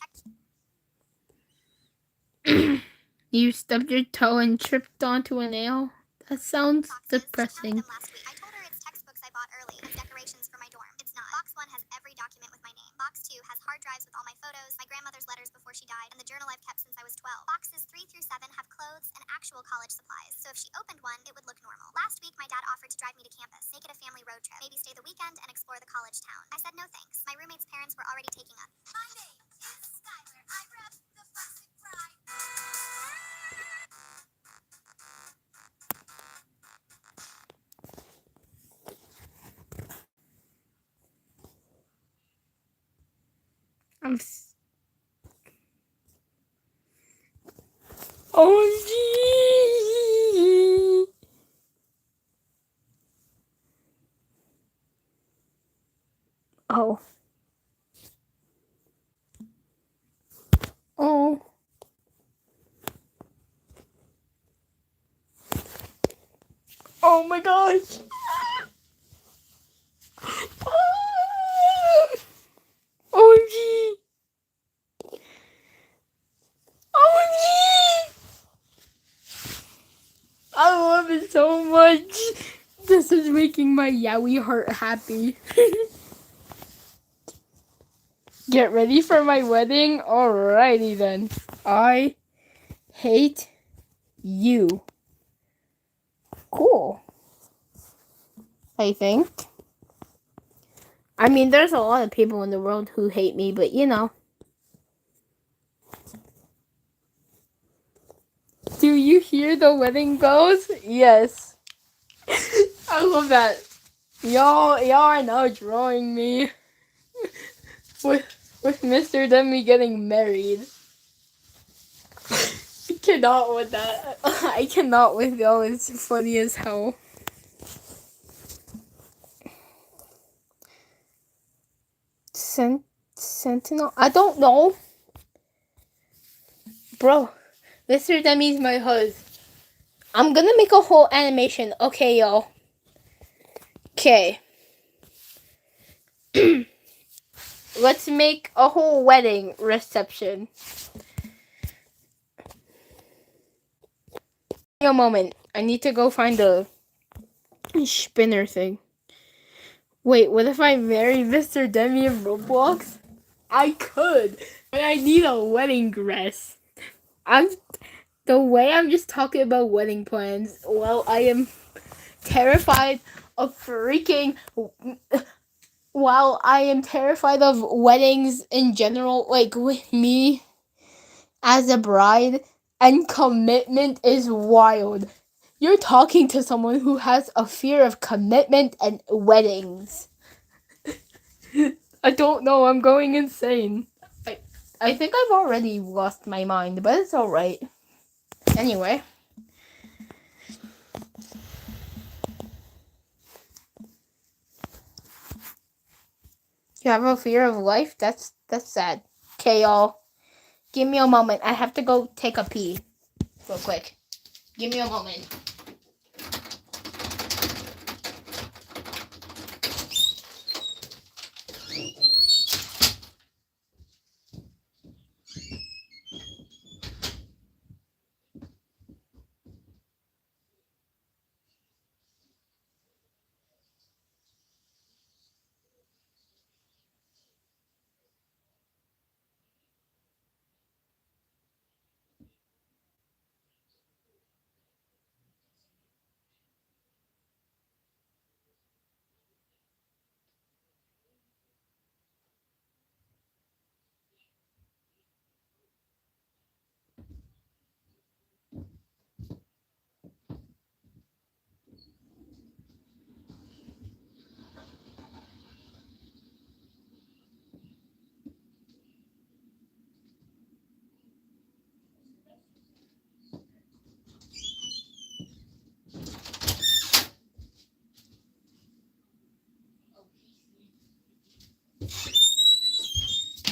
You stubbed your toe and tripped onto a nail? That sounds depressing. I told her it's textbooks I bought early as decorations for my dorm. It's not. Box 1 has every document with my name. Box 2 has hard drives with all my photos, my grandmother's letters before she died, and the journal I've kept since I was 12. Boxes 3 through 7 have clothes and actual college supplies, so if she opened one, it would look normal. Last week, my dad offered to drive me to campus, make it a family road trip, maybe stay the weekend and explore the college town. I said no thanks. My roommate's parents were already taking us. My name is Skylar. I rep the plastic pride. OMG. Oh. Oh. Oh my gosh. OMG. OMG. I love it so much. This is making my yaoi heart happy. Get ready for my wedding? Alrighty then. I hate you. Cool. I think. I mean, there's a lot of people in the world who hate me, but you know. Do you hear the wedding bells? Yes. I love that. Y'all are now drawing me with Mr. Demi getting married. I cannot with that. I cannot with y'all. It's funny as hell. Sentinel? I don't know. Bro, Mr. Demi's my husband. I'm gonna make a whole animation. Okay, y'all. Okay. Let's make a whole wedding reception. Give me a moment. I need to go find the spinner thing. Wait, what if I marry Mr. Demi in Roblox? I could, but I need a wedding dress. The way I'm just talking about wedding plans. Well, I am terrified of freaking. While I am terrified of weddings in general, like with me as a bride, and commitment is wild. You're talking to someone who has a fear of commitment and weddings. I don't know, I'm going insane. I think I've already lost my mind, but it's alright. Anyway. You have a fear of life? That's sad. Okay, y'all. Give me a moment. I have to go take a pee. Real quick. Give me a moment.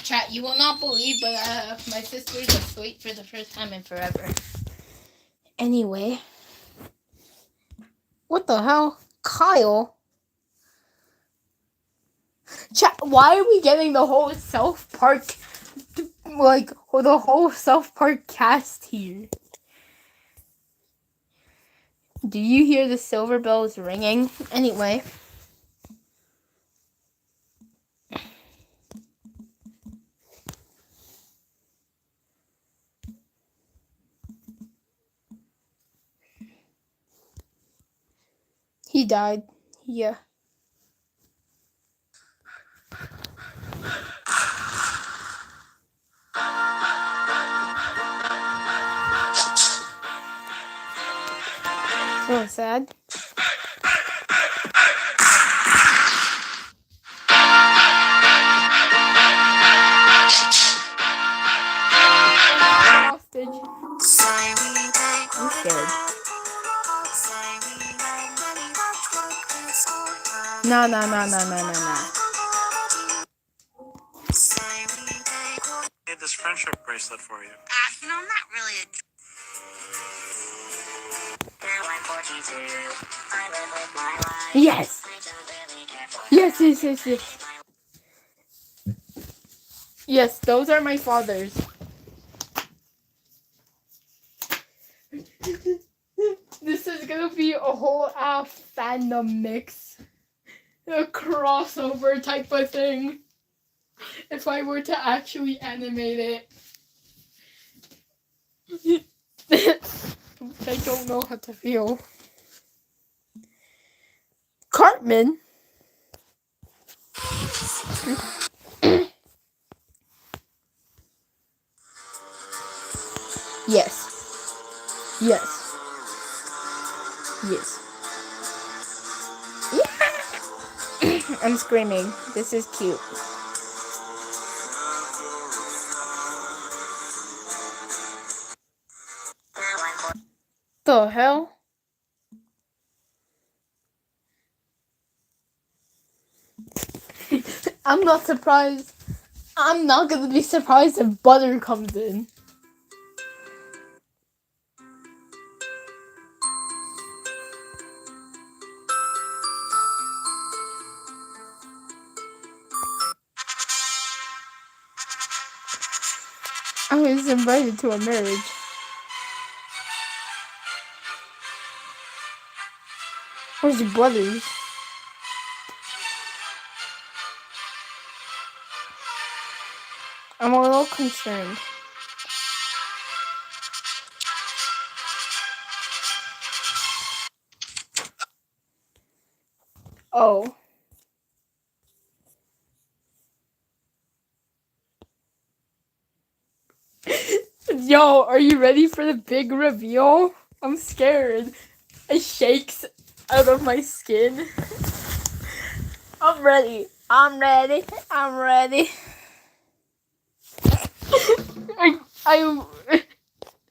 Chat, you will not believe, but my sister's asleep for the first time in forever. Anyway. What the hell? Kyle? Chat, why are we getting the whole South Park, like, the whole South Park cast here? Do you hear the silver bells ringing? Anyway. He died. Yeah. So sad. hostage. I'm scared. No. Made this friendship bracelet for you. Not really a... Yes. Yes, those are my father's. This is gonna be a whole fandom mix. A crossover type of thing. If I were to actually animate it. I don't know how to feel. Cartman? Yes. I'm screaming. This is cute. The hell? I'm not surprised. I'm not gonna be surprised if Butter comes in. I was invited to a marriage. Where's your brothers? I'm a little concerned. Oh. Yo, are you ready for the big reveal? I'm scared. It shakes out of my skin. I'm ready. I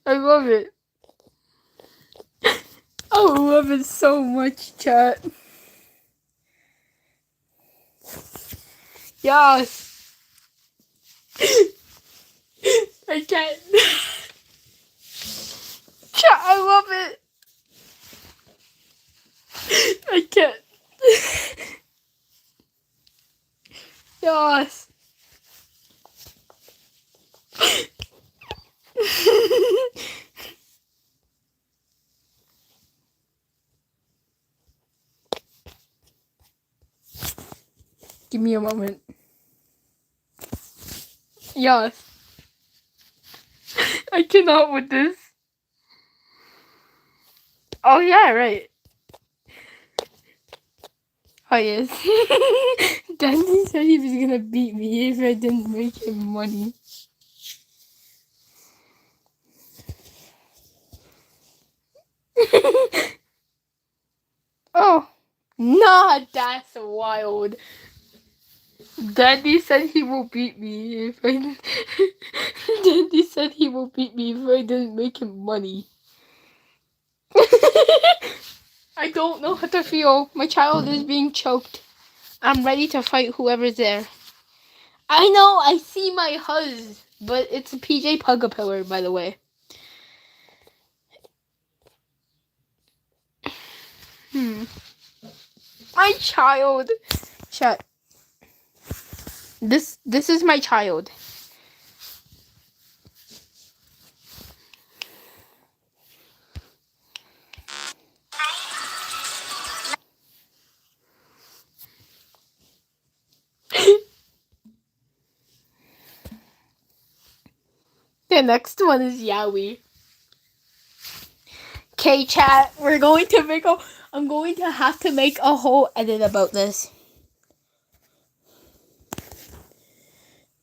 love it. I love it so much, chat. Yes. I can't. Chat, I love it. I can't. Yes. Give me a moment. Yes. I cannot with this. Oh yeah, right. Oh yes. Dandy said he was gonna beat me if I didn't make him money. Oh. Nah, that's wild. Dandy said he will beat me if I Dandy said he will beat me if I didn't make him money. I don't know how to feel. My child is being choked. I'm ready to fight whoever's there. I know, I see my huzz, but it's a PJ Pugapillar, by the way. My child. Chat. This is my child. The next one is Yowie. Okay, chat. I'm going to have to make a whole edit about this.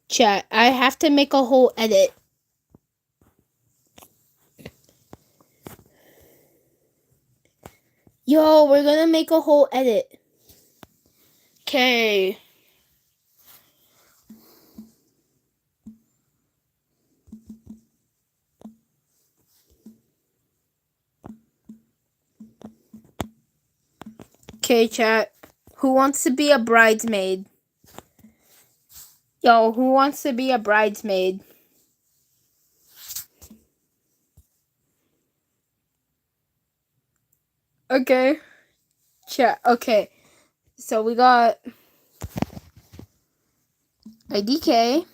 Chat, I have to make a whole edit. Yo, we're gonna make a whole edit. Okay. Okay, chat. Who wants to be a bridesmaid? Yo, who wants to be a bridesmaid? Okay. Chat. Okay. So we got IDK.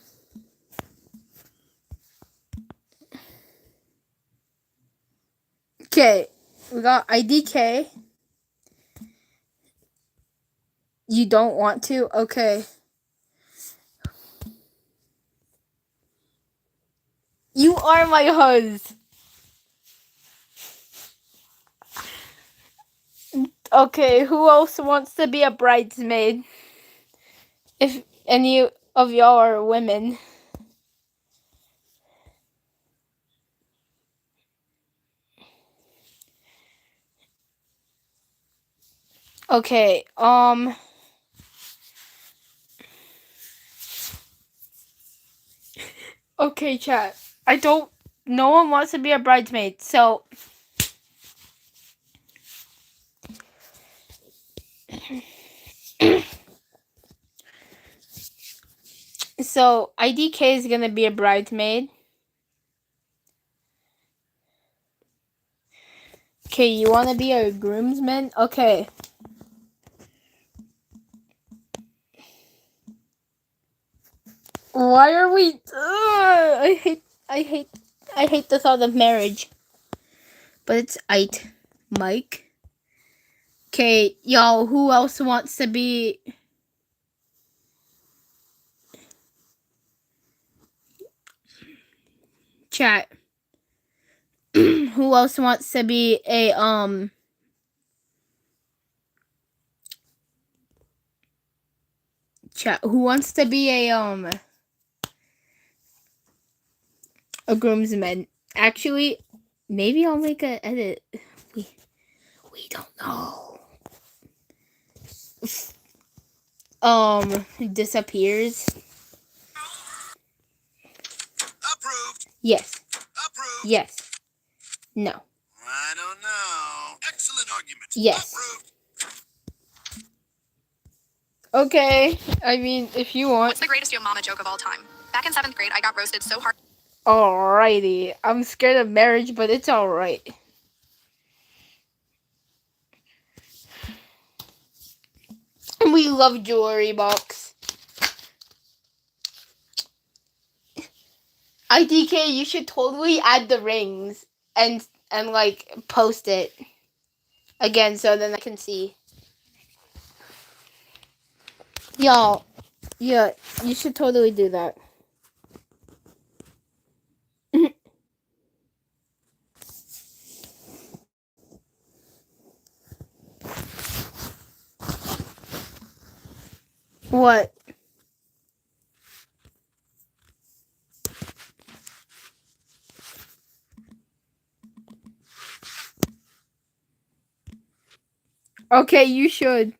Okay. We got IDK. You don't want to? Okay. You are my husband. Okay, who else wants to be a bridesmaid? If any of y'all are women. Okay, okay, chat. No one wants to be a bridesmaid, so so IDK is gonna be a bridesmaid. Okay, you wanna be a groomsman? Okay. Why are we? I hate the thought of marriage. But it's it, Mike. Okay, y'all. Who else wants to be? Chat. Who else wants to be a Chat. Who wants to be a groomsman? Actually, maybe I'll make a edit. We don't know. Disappears. Approved. Yes. Approved. Yes. No. I don't know. Excellent argument. Yes. Approved. Okay. I mean, if you want. What's the greatest yo mama joke of all time? Back in 7th grade, I got roasted so hard. Alrighty. I'm scared of marriage, but it's alright. We love jewelry box. IDK, you should totally add the rings and like post it again so then I can see. Y'all, yeah, you should totally do that. What? Okay, you should.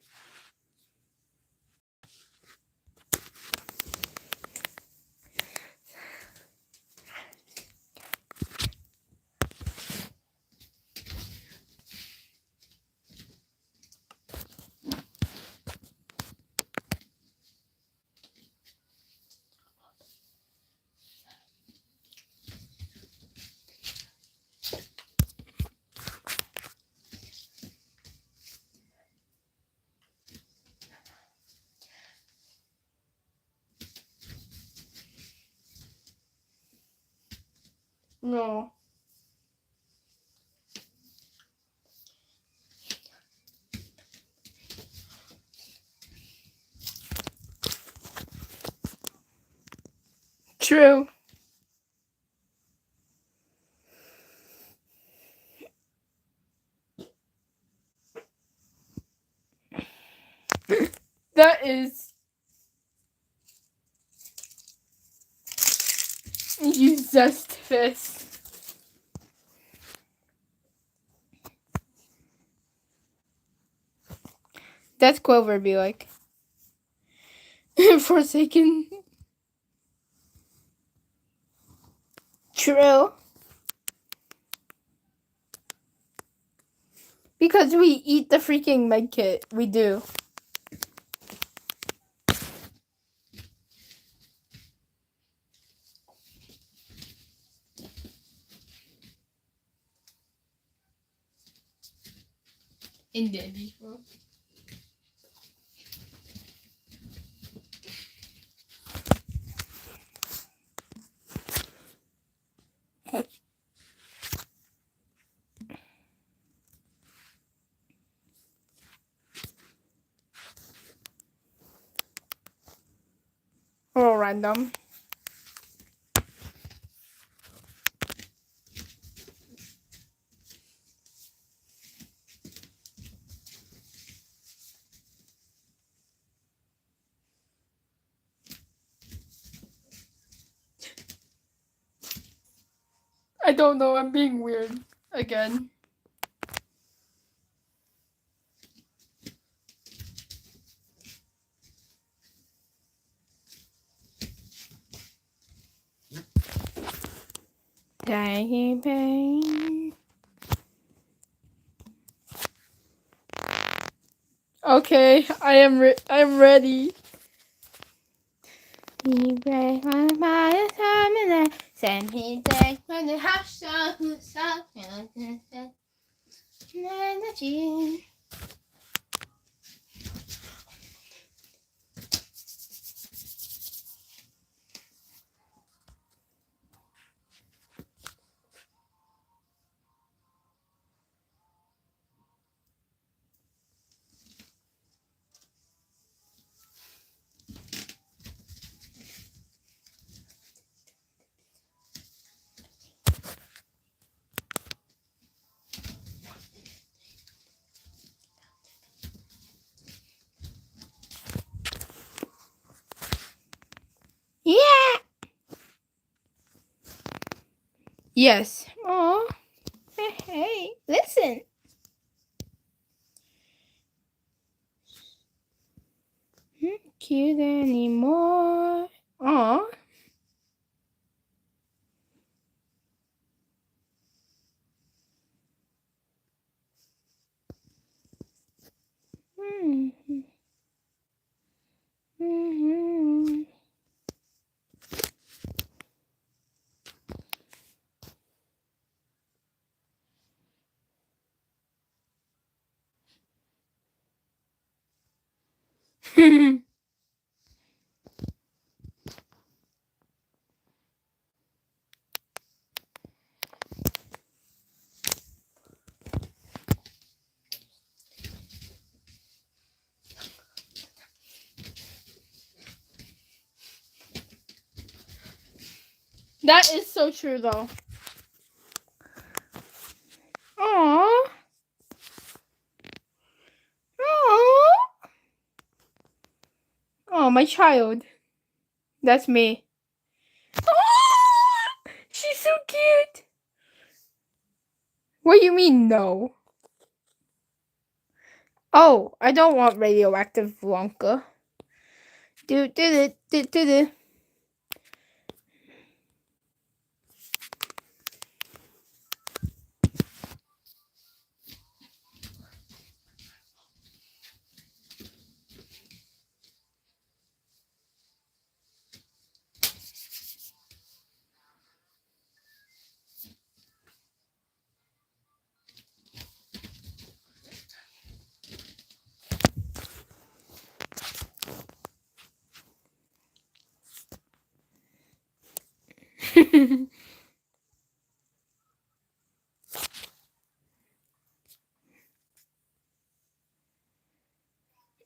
No. True. That is. You zest fist. That's Clover be like. Forsaken. True. Because we eat the freaking med kit. We do. Indeed, bro. Or random. I don't know, I'm being weird again. Okay, I am ready. He break my time and then send me back when the house so energy. Yeah. Yes. Oh. Hey, listen. Cute anymore. Aw. That is so true, though. Aww. Aww. Oh, my child. That's me. Aww. She's so cute. What do you mean, no? Oh, I don't want radioactive Blanca. Do.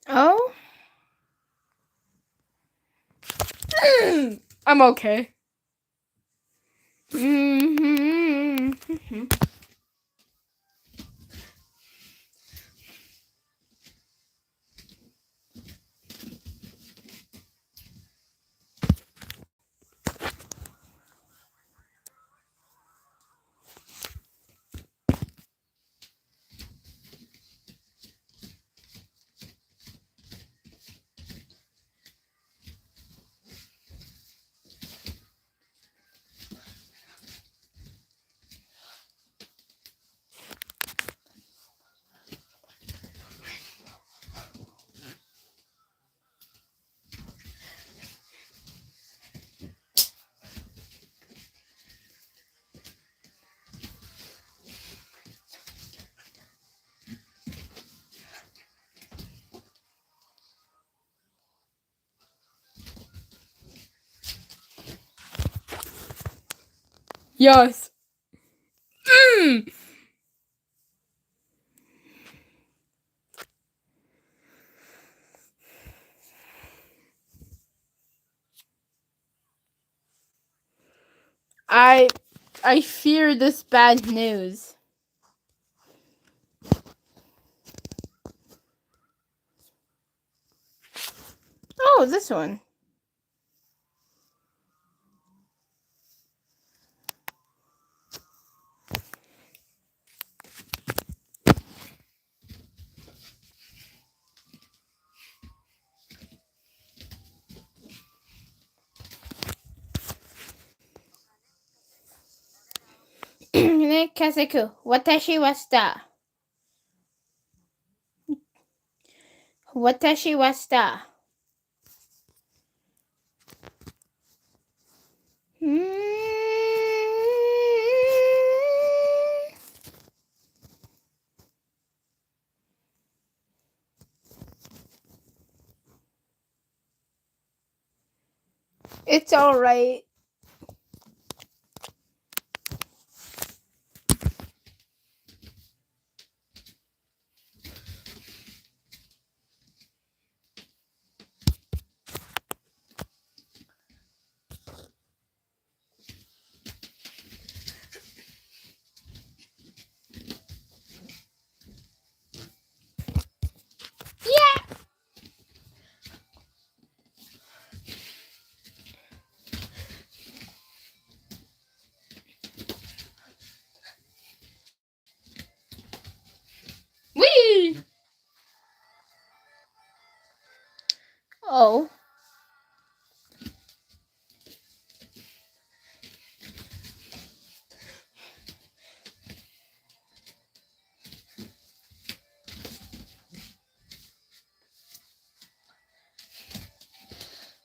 Oh? I'm okay. Yes. I fear this bad news. Oh, this one. Ne kaseku. Watashi wa shita. Watashi wa shita. It's alright. Yeah. Wee. Oh.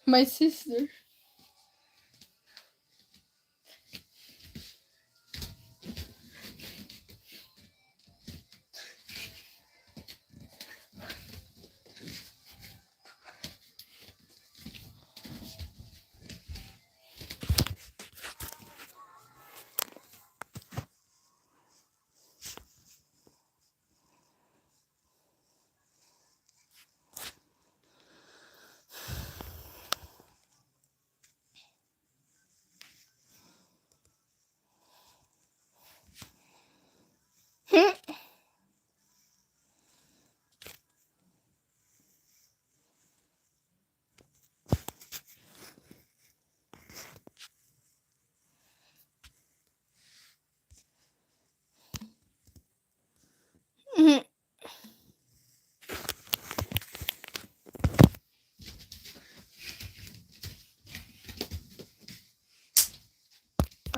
My sister.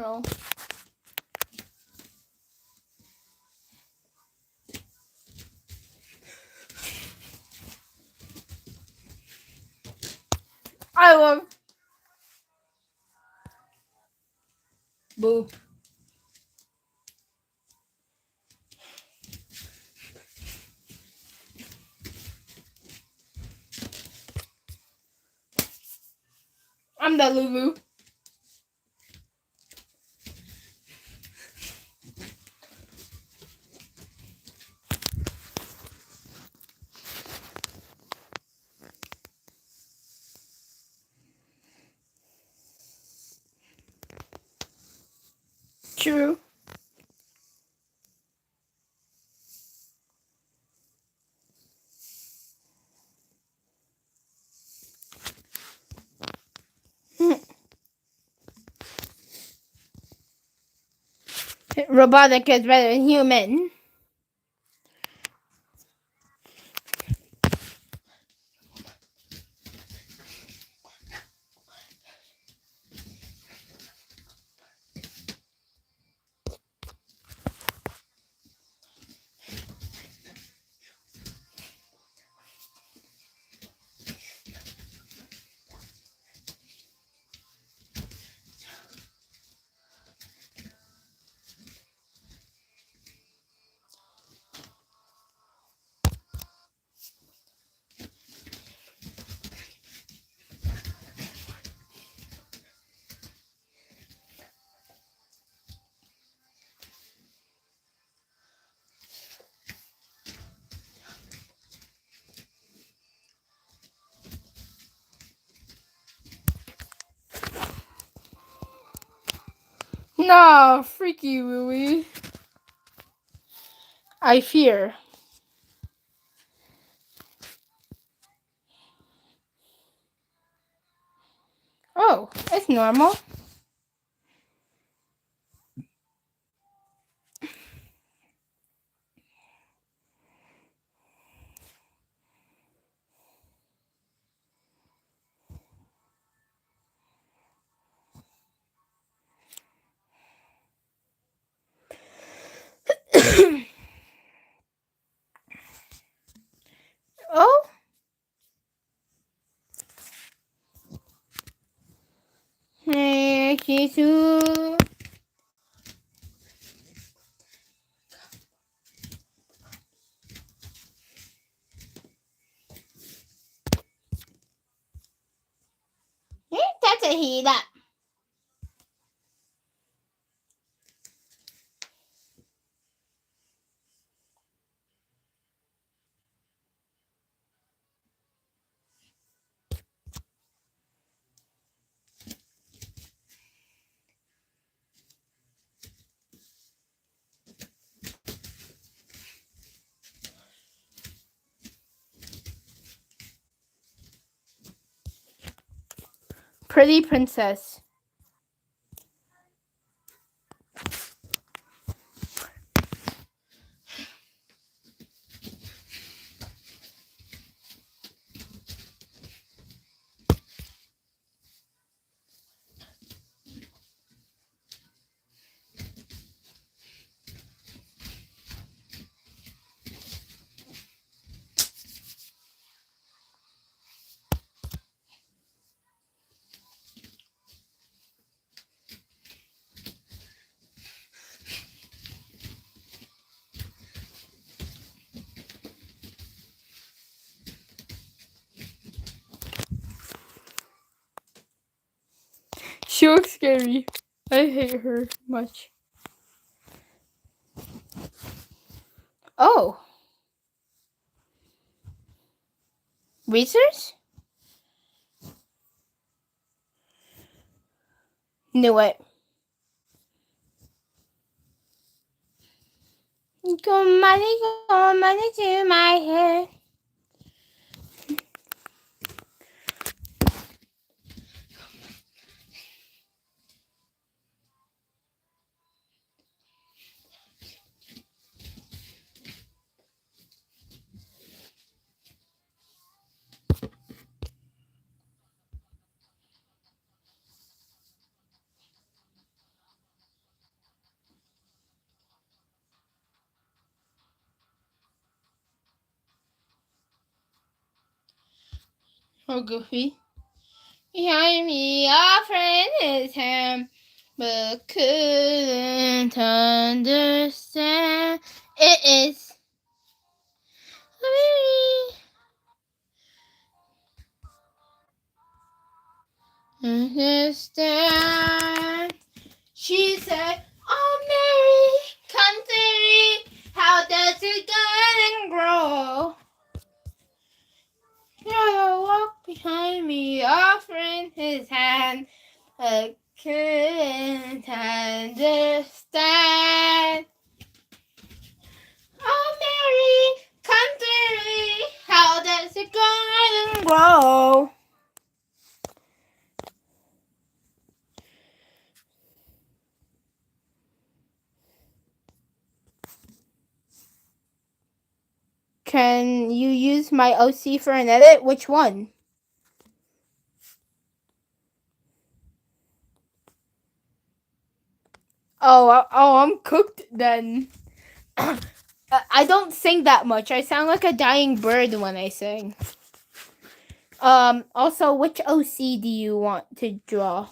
Oh. I love. Boo. I'm the Lulu. True. Robotic is better than human. Nah, freaky Louie. I fear. Oh, it's normal. Oh. Hey, Kisu. That's a heat up. Pretty princess. She looks scary. I hate her much. Oh. Razors? Knew it. Go money to my head. Oh, Goofy. Behind me, our friend is him, but couldn't understand. It is. Understand. She said, "Oh, Mary, country, how does it garden grow?" You walk behind me, offering his hand. I couldn't understand. Oh, Mary, country, how does the garden grow? Can you use my OC for an edit? Which one? Oh, I'm cooked then. I don't sing that much. I sound like a dying bird when I sing. Also, which OC do you want to draw?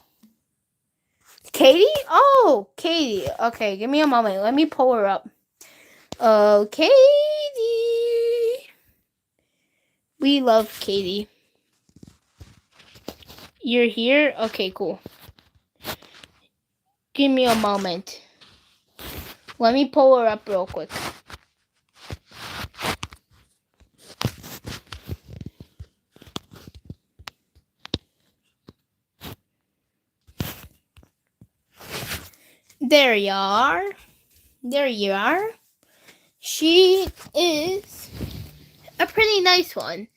Katie? Oh, Katie. Okay, give me a moment. Let me pull her up. Oh, Katie. We love Katie. You're here? Okay, cool. Give me a moment. Let me pull her up real quick. There you are. There you are. She is a pretty nice one,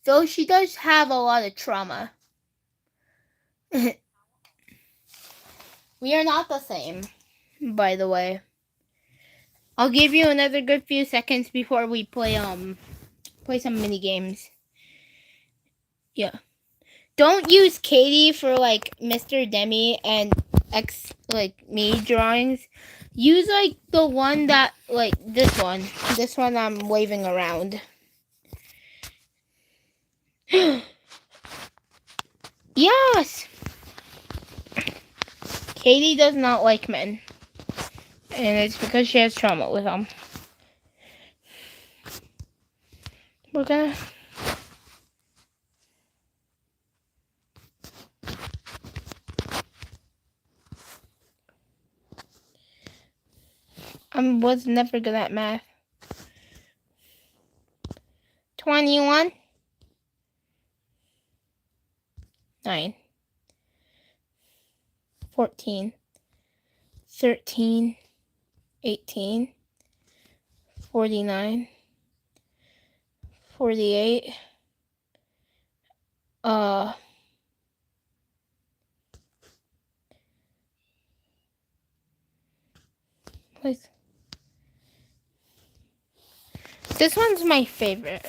though she does have a lot of trauma. We are not the same, by the way. I'll give you another good few seconds before we play some mini games. Yeah. Don't use Katie for like Mr. Demi and me drawings. Use like the one that like this one. This one I'm waving around. Yes. Katie does not like men. And it's because she has trauma with them. We're gonna... I was never good at math. 21. 9. 14. 13. 18. 49. 48. Please. This one's my favorite.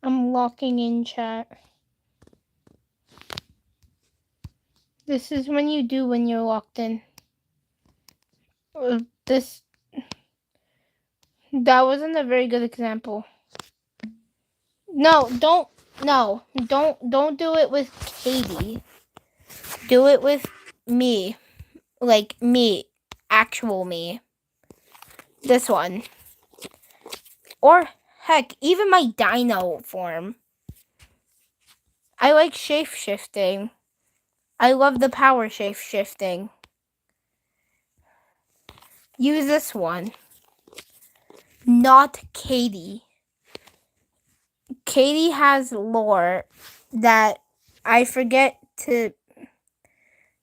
I'm locking in chat. This is when you do when you're locked in. That wasn't a very good example. No, don't do it with Katie. Do it with me. Like me. Actual me. This one. Or heck, even my dino form. I like shape-shifting. I love the power shape-shifting. Use this one. Not Katie. Katie has lore that I forget to...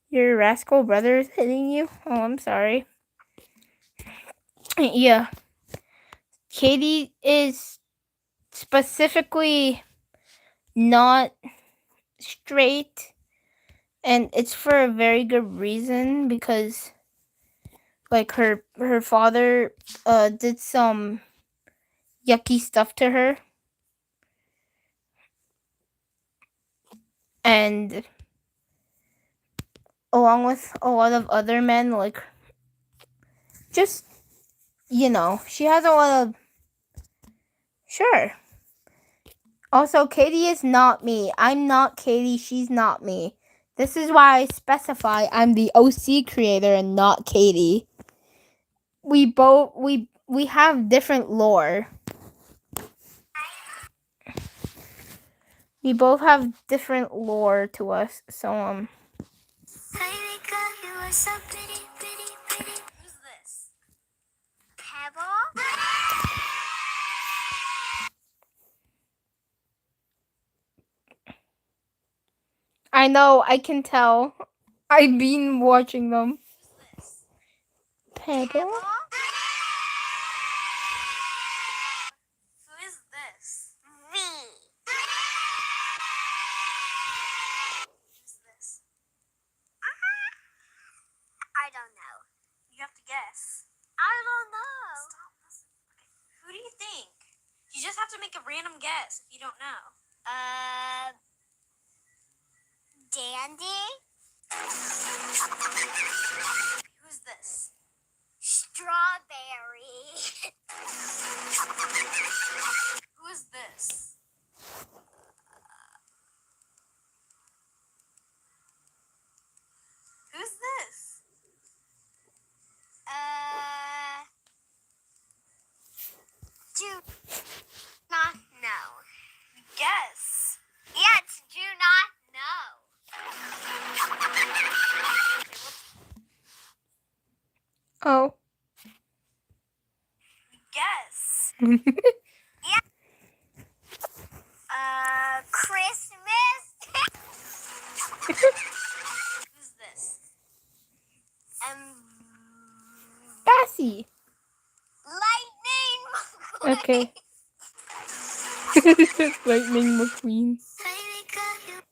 Your rascal brother is hitting you? Oh, I'm sorry. Yeah. Katie is specifically not straight, and it's for a very good reason, because like her father did some yucky stuff to her, and along with a lot of other men, like, just, she has a lot of... Sure. Also, Katie is not me. I'm not Katie, she's not me. This is why I specify I'm the OC creator and not Katie. We have different lore. We both have different lore to us, so Who's this? Pebble? I know, I can tell. I've been watching them. Pebble? Who is this? Me. Who's this? I don't know. You have to guess. I don't know. Stop. Listen. Okay. Who do you think? You just have to make a random guess if you don't know. Dandy? Who's this? Strawberry. Who is this? Who's this? Christmas? Who's this? Cassie. Lightning McQueen. Okay. Lightning McQueen.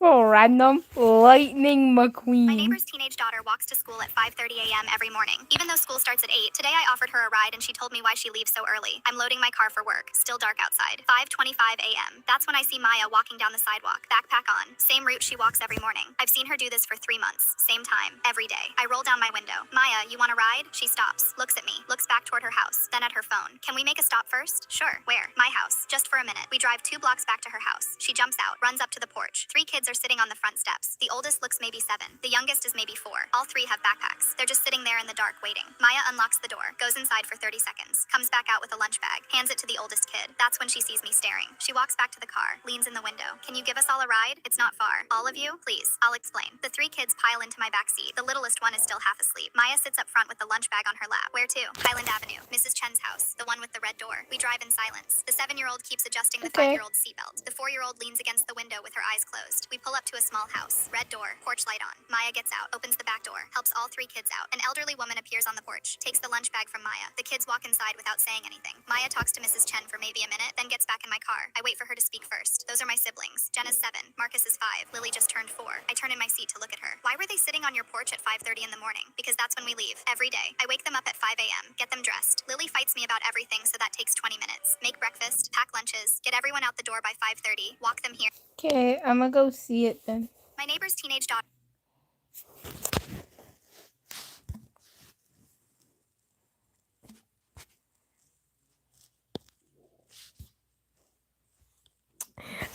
Oh, random. Lightning My McQueen. neighbor's teenage daughter walks to school at 5:30 a.m. every morning. Even though school starts at 8, today I offered her a ride and she told me why she leaves so early. I'm loading my car for work. Still dark outside. 5:25 a.m. That's when I see Maya walking down the sidewalk, backpack on. Same route she walks every morning. I've seen her do this for 3 months. Same time. Every day. I roll down my window. Maya, you want a ride? She stops. Looks at me. Looks back toward her house. Then at her phone. Can we make a stop first? Sure. Where? My house. Just for a minute. We drive 2 blocks back to her house. She jumps out. Runs up to the porch. 3 kids are sitting on the front steps. The oldest looks maybe 7. The youngest is maybe 4. All 3 have backpacks. They're just sitting there in the dark waiting. Maya unlocks the door, goes inside for 30 seconds, comes back out with a lunch bag, hands it to the oldest kid. That's when she sees me staring. She walks back to the car, leans in the window. Can you give us all a ride? It's not far. All of you? Please. I'll explain. The 3 kids pile into my backseat. The littlest one is still half asleep. Maya sits up front with the lunch bag on her lap. Where to? Highland Avenue, Mrs. Chen's house, the one with the red door. We drive in silence. The 7-year-old keeps adjusting the 5-year-old's seatbelt. The 4-year-old leans against the window with her eyes closed. We pull up to a small house. Red door, porch light on. Maya gets out, opens the back door, helps all 3 kids out. An elderly woman appears on the porch, takes the lunch bag from Maya. The kids walk inside without saying anything. Maya talks to Mrs. Chen for maybe a minute, then gets back in my car. I wait for her to speak first. Those are my siblings. Jenna's 7, Marcus is 5, Lily just turned 4. I turn in my seat to look at her. Why were they sitting on your porch at 5:30 in the morning? Because that's when we leave. Every day. I wake them up at 5 a.m., get them dressed. Lily fights me about everything, so that takes 20 minutes. Make breakfast, pack lunches, get everyone out the door by 5:30, walk them here. Okay, I'm gonna go see it then. My neighbor's teenage daughter.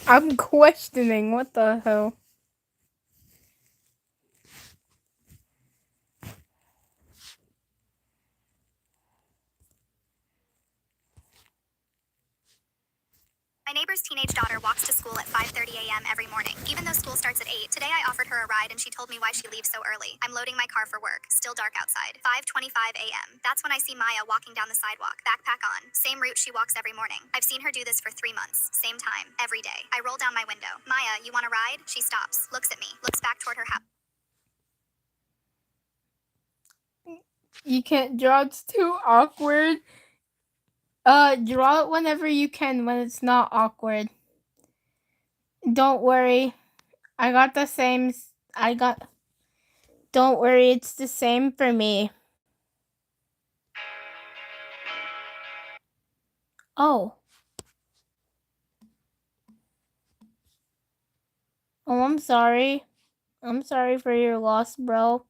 I'm questioning. What the hell? My neighbor's teenage daughter walks to school at 5:30 a.m. every morning. Even though school starts at 8, today I offered her a ride and she told me why she leaves so early. I'm loading my car for work. Still dark outside. 5:25 a.m. That's when I see Maya walking down the sidewalk, backpack on. Same route she walks every morning. I've seen her do this for 3 months. Same time. Every day. I roll down my window. Maya, you want a ride? She stops. Looks at me. Looks back toward her house. You can't draw. It's too awkward. Draw it whenever you can when it's not awkward. Don't worry. I got the same. Don't worry, it's the same for me. Oh. Oh, I'm sorry. I'm sorry for your loss, bro.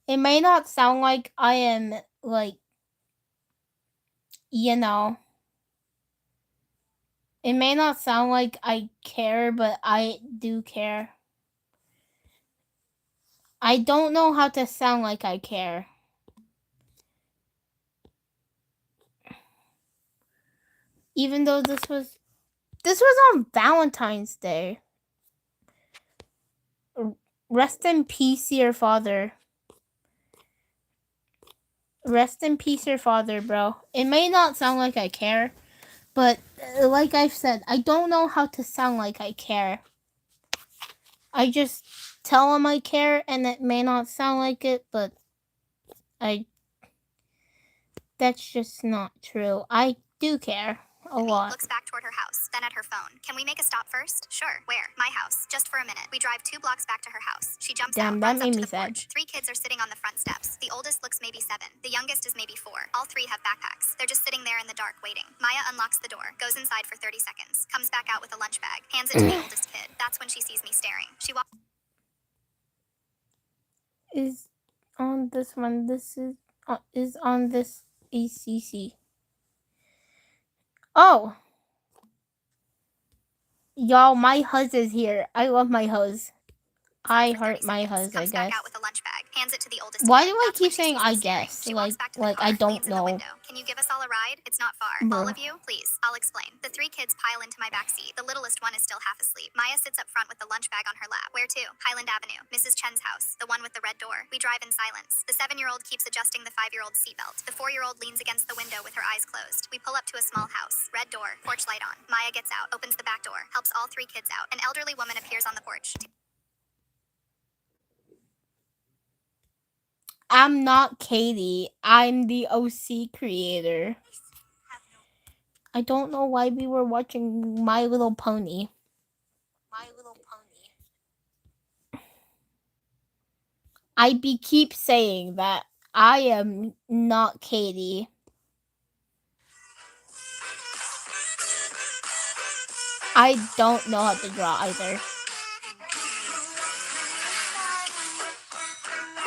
It may not sound like I am, like, you know. It may not sound like I care, but I do care. I don't know how to sound like I care. Even though this was on Valentine's Day. Rest in peace, your father. Rest in peace, your father, bro. It may not sound like I care, but like I've said, I don't know how to sound like I care. I just tell him I care, and it may not sound like it, but that's just not true. I do care a lot. Looks back toward her house, then at her phone. Can we make a stop first? Sure. Where? My house. Just for a minute. We drive 2 blocks back to her house. She jumps out, That runs made up to me the sad. porch. 3 kids are sitting on the front steps. The oldest looks maybe 7. The youngest is maybe 4. All 3 have backpacks. They're just sitting there in the dark waiting. Maya unlocks the door, goes inside for 30 seconds, comes back out with a lunch bag, hands it to the oldest kid. That's when she sees me staring. She walks. Is on this one. This is on this ACC. Oh. Y'all, my huzz is here. I love my huzz. I heart my huzz, I guess. Back out with a lunch bag, hands it to the oldest Why kid. do I That's when keep she saying sees I me staring. guess? She walks back to the Like car, I leans don't in the know. window. Can Can you give us all a ride? It's not far. Bro. All of you? Please. I'll explain. The 3 kids pile into my backseat. The littlest one is still half asleep. Maya sits up front with the lunch bag on her lap. Where to? Highland Avenue. Mrs. Chen's house. The one with the red door. We drive in silence. The 7-year-old keeps adjusting the 5-year-old's seatbelt. The 4-year-old leans against the window with her eyes closed. We pull up to a small house. Red door. Porch light on. Maya gets out. Opens the back door. Helps all 3 kids out. An elderly woman appears on the porch. I'm not Katie. I'm the OC creator. I don't know why we were watching My Little Pony. Keep saying that I am not Katie. I don't know how to draw either.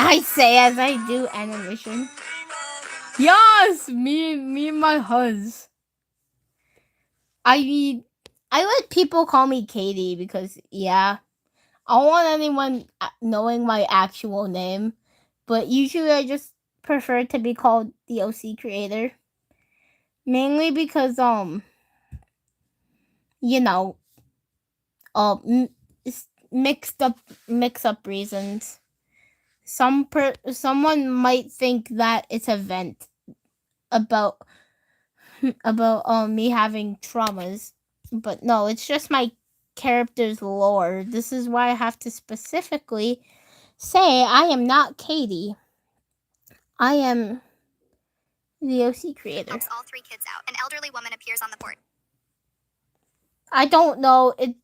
I say as I do animation. Yes, me and my huz. I let people call me Katie because I don't want anyone knowing my actual name, but usually I just prefer to be called the OC creator. Mainly because mix up reasons. Someone might think that it's a vent about me having traumas, but no, it's just my character's lore. This is why I have to specifically say I am not Katie. I am the OC creator. Helps all 3 kids out. An elderly woman appears on the porch. I don't know. It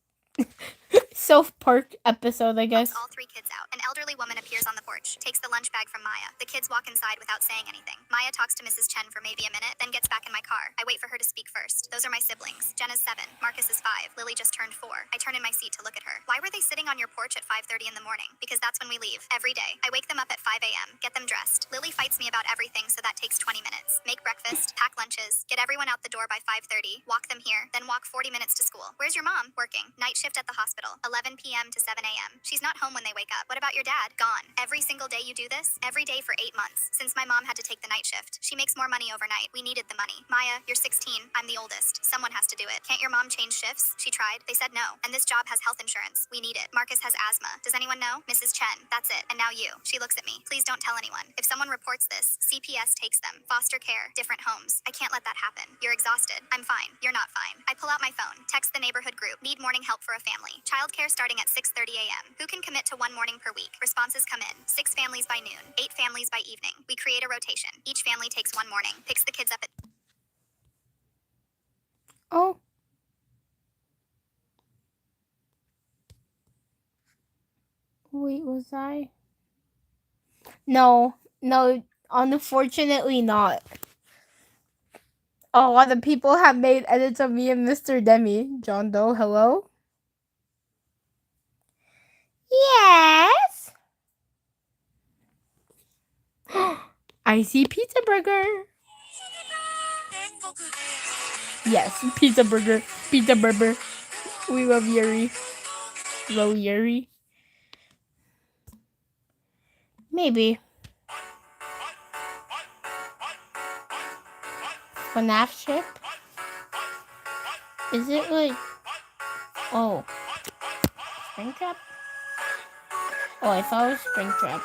South Park episode, I guess. All 3 kids out. An elderly woman appears on the porch, takes the lunch bag from Maya. The kids walk inside without saying anything. Maya talks to Mrs. Chen for maybe a minute, then gets back in my car. I wait for her to speak first. Those are my siblings. Jenna's 7. Marcus is 5. Lily just turned 4. I turn in my seat to look at her. Why were they sitting on your porch at 5:30 in the morning? Because that's when we leave. Every day. I wake them up at 5 a.m., get them dressed. Lily fights me about everything, so that takes 20 minutes. Make breakfast, pack lunches, get everyone out the door by 5:30, walk them here, then walk 40 minutes to school. Where's your mom? Working. Night shift at the hospital. 11 p.m. to 7 a.m. She's not home when they wake up. What about your dad? Gone. Every single day you do this? Every day for 8 months. Since my mom had to take the night shift. She makes more money overnight. We needed the money. Maya, you're 16. I'm the oldest. Someone has to do it. Can't your mom change shifts? She tried. They said no. And this job has health insurance. We need it. Marcus has asthma. Does anyone know? Mrs. Chen. That's it. And now you. She looks at me. Please don't tell anyone. If someone reports this, CPS takes them. Foster care. Different homes. I can't let that happen. You're exhausted. I'm fine. You're not fine. I pull out my phone. Text the neighborhood group. Need morning help for a family. Childcare starting at 6:30 a.m. Who can commit to 1 morning per week? Responses come in. 6 families by noon. 8 families by evening. We create a rotation. Each family takes 1 morning. Picks the kids up at... Oh. Wait, was I? No, unfortunately not. A lot of people have made edits of me and Mr. Demi. John Doe, hello? Yes! I see Pizza Burger. Yes, Pizza Burger. Pizza Burger. We love Yuri. Love Yuri. Maybe. FNAF ship? Is it like... Oh. Springtrap? Oh, I thought it was Springtrap.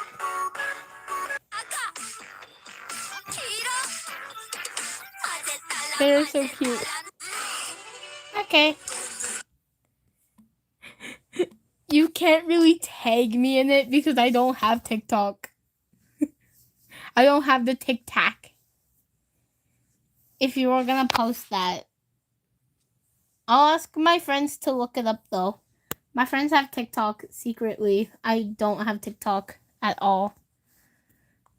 They're so cute. Okay. You can't really tag me in it because I don't have TikTok. I don't have the Tic-Tac. If you were gonna post that. I'll ask my friends to look it up though. My friends have TikTok secretly. I don't have TikTok at all.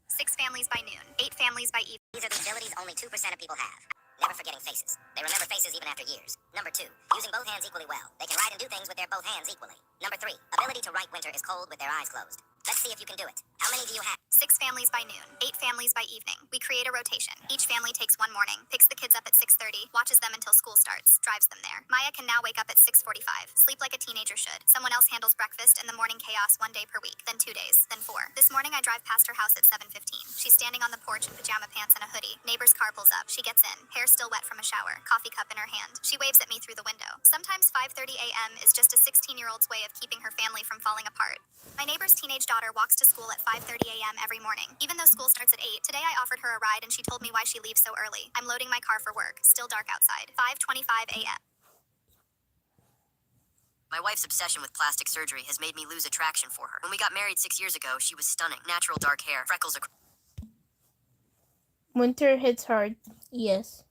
6 families by noon. 8 families by evening. These are the abilities only 2% of people have. Never forgetting faces. They remember faces even after years. Number 2, using both hands equally well. They can write and do things with their both hands equally. Number 3, ability to write winter is cold with their eyes closed. Let's See if you can do it. How many do you have? 6 families by noon, 8 families by evening. We create a rotation. Each family takes one morning, picks the kids up at 6:30, watches them until school starts, drives them there. Maya can now wake up at 6:45, sleep like a teenager should. Someone else handles breakfast and the morning chaos 1 day per week, then 2 days, then 4. This morning I drive past her house at 7:15. She's standing on the porch in pajama pants and a hoodie. Neighbor's car pulls up. She gets in, hair still wet from a shower, coffee cup in her hand. She waves at me through the window. Sometimes 5:30 a.m. is just a 16-year-old's way of keeping her family from falling apart. My neighbor's teenage daughter walks to school at 5:30 a.m. every morning. Even though school starts at 8, today I offered her a ride and she told me why she leaves so early. I'm loading my car for work. Still dark outside. 5:25 a.m. My wife's obsession with plastic surgery has made me lose attraction for her. When we got married 6 years ago, she was stunning. Natural dark hair, Winter hits hard. Yes.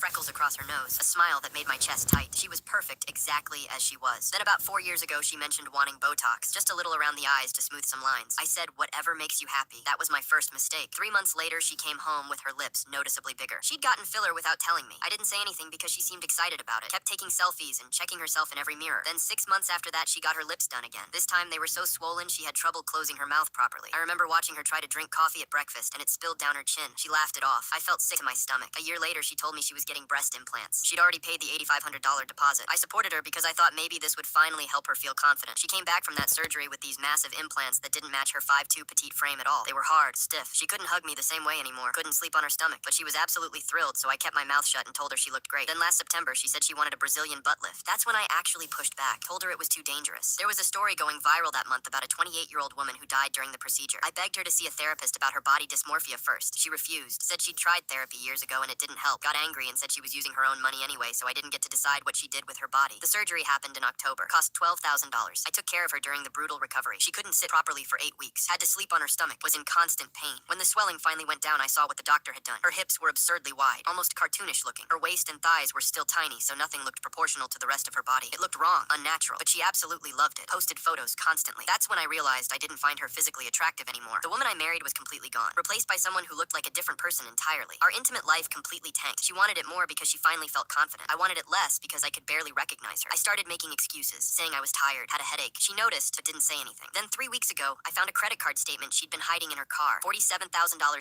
freckles across her nose, a smile that made my chest tight. She was perfect exactly as she was. Then about 4 years ago, she mentioned wanting Botox, just a little around the eyes to smooth some lines. I said, whatever makes you happy. That was my first mistake. 3 months later, she came home with her lips noticeably bigger. She'd gotten filler without telling me. I didn't say anything because she seemed excited about it. Kept taking selfies and checking herself in every mirror. Then 6 months after that, she got her lips done again. This time, they were so swollen, she had trouble closing her mouth properly. I remember watching her try to drink coffee at breakfast, and it spilled down her chin. She laughed it off. I felt sick to my stomach. A year later, she told me she was getting breast implants. She'd already paid the $8,500 deposit. I supported her because I thought maybe this would finally help her feel confident. She came back from that surgery with these massive implants that didn't match her 5'2" petite frame at all. They were hard, stiff. She couldn't hug me the same way anymore. Couldn't sleep on her stomach. But she was absolutely thrilled, so I kept my mouth shut and told her she looked great. Then last September, she said she wanted a Brazilian butt lift. That's when I actually pushed back. Told her it was too dangerous. There was a story going viral that month about a 28-year-old woman who died during the procedure. I begged her to see a therapist about her body dysmorphia first. She refused. Said she'd tried therapy years ago and it didn't help. Got angry and said she was using her own money anyway, so I didn't get to decide what she did with her body. The surgery happened in October. Cost $12,000. I took care of her during the brutal recovery. She couldn't sit properly for 8 weeks. Had to sleep on her stomach. Was in constant pain. When the swelling finally went down, I saw what the doctor had done. Her hips were absurdly wide, almost cartoonish looking. Her waist and thighs were still tiny, so nothing looked proportional to the rest of her body. It looked wrong, unnatural, but she absolutely loved it. Posted photos constantly. That's when I realized I didn't find her physically attractive anymore. The woman I married was completely gone. Replaced by someone who looked like a different person entirely. Our intimate life completely tanked. She wanted it more because she finally felt confident. I wanted it less because I could barely recognize her. I started making excuses, saying I was tired, had a headache. She noticed, but didn't say anything. Then 3 weeks ago, I found a credit card statement she'd been hiding in her car. $47,000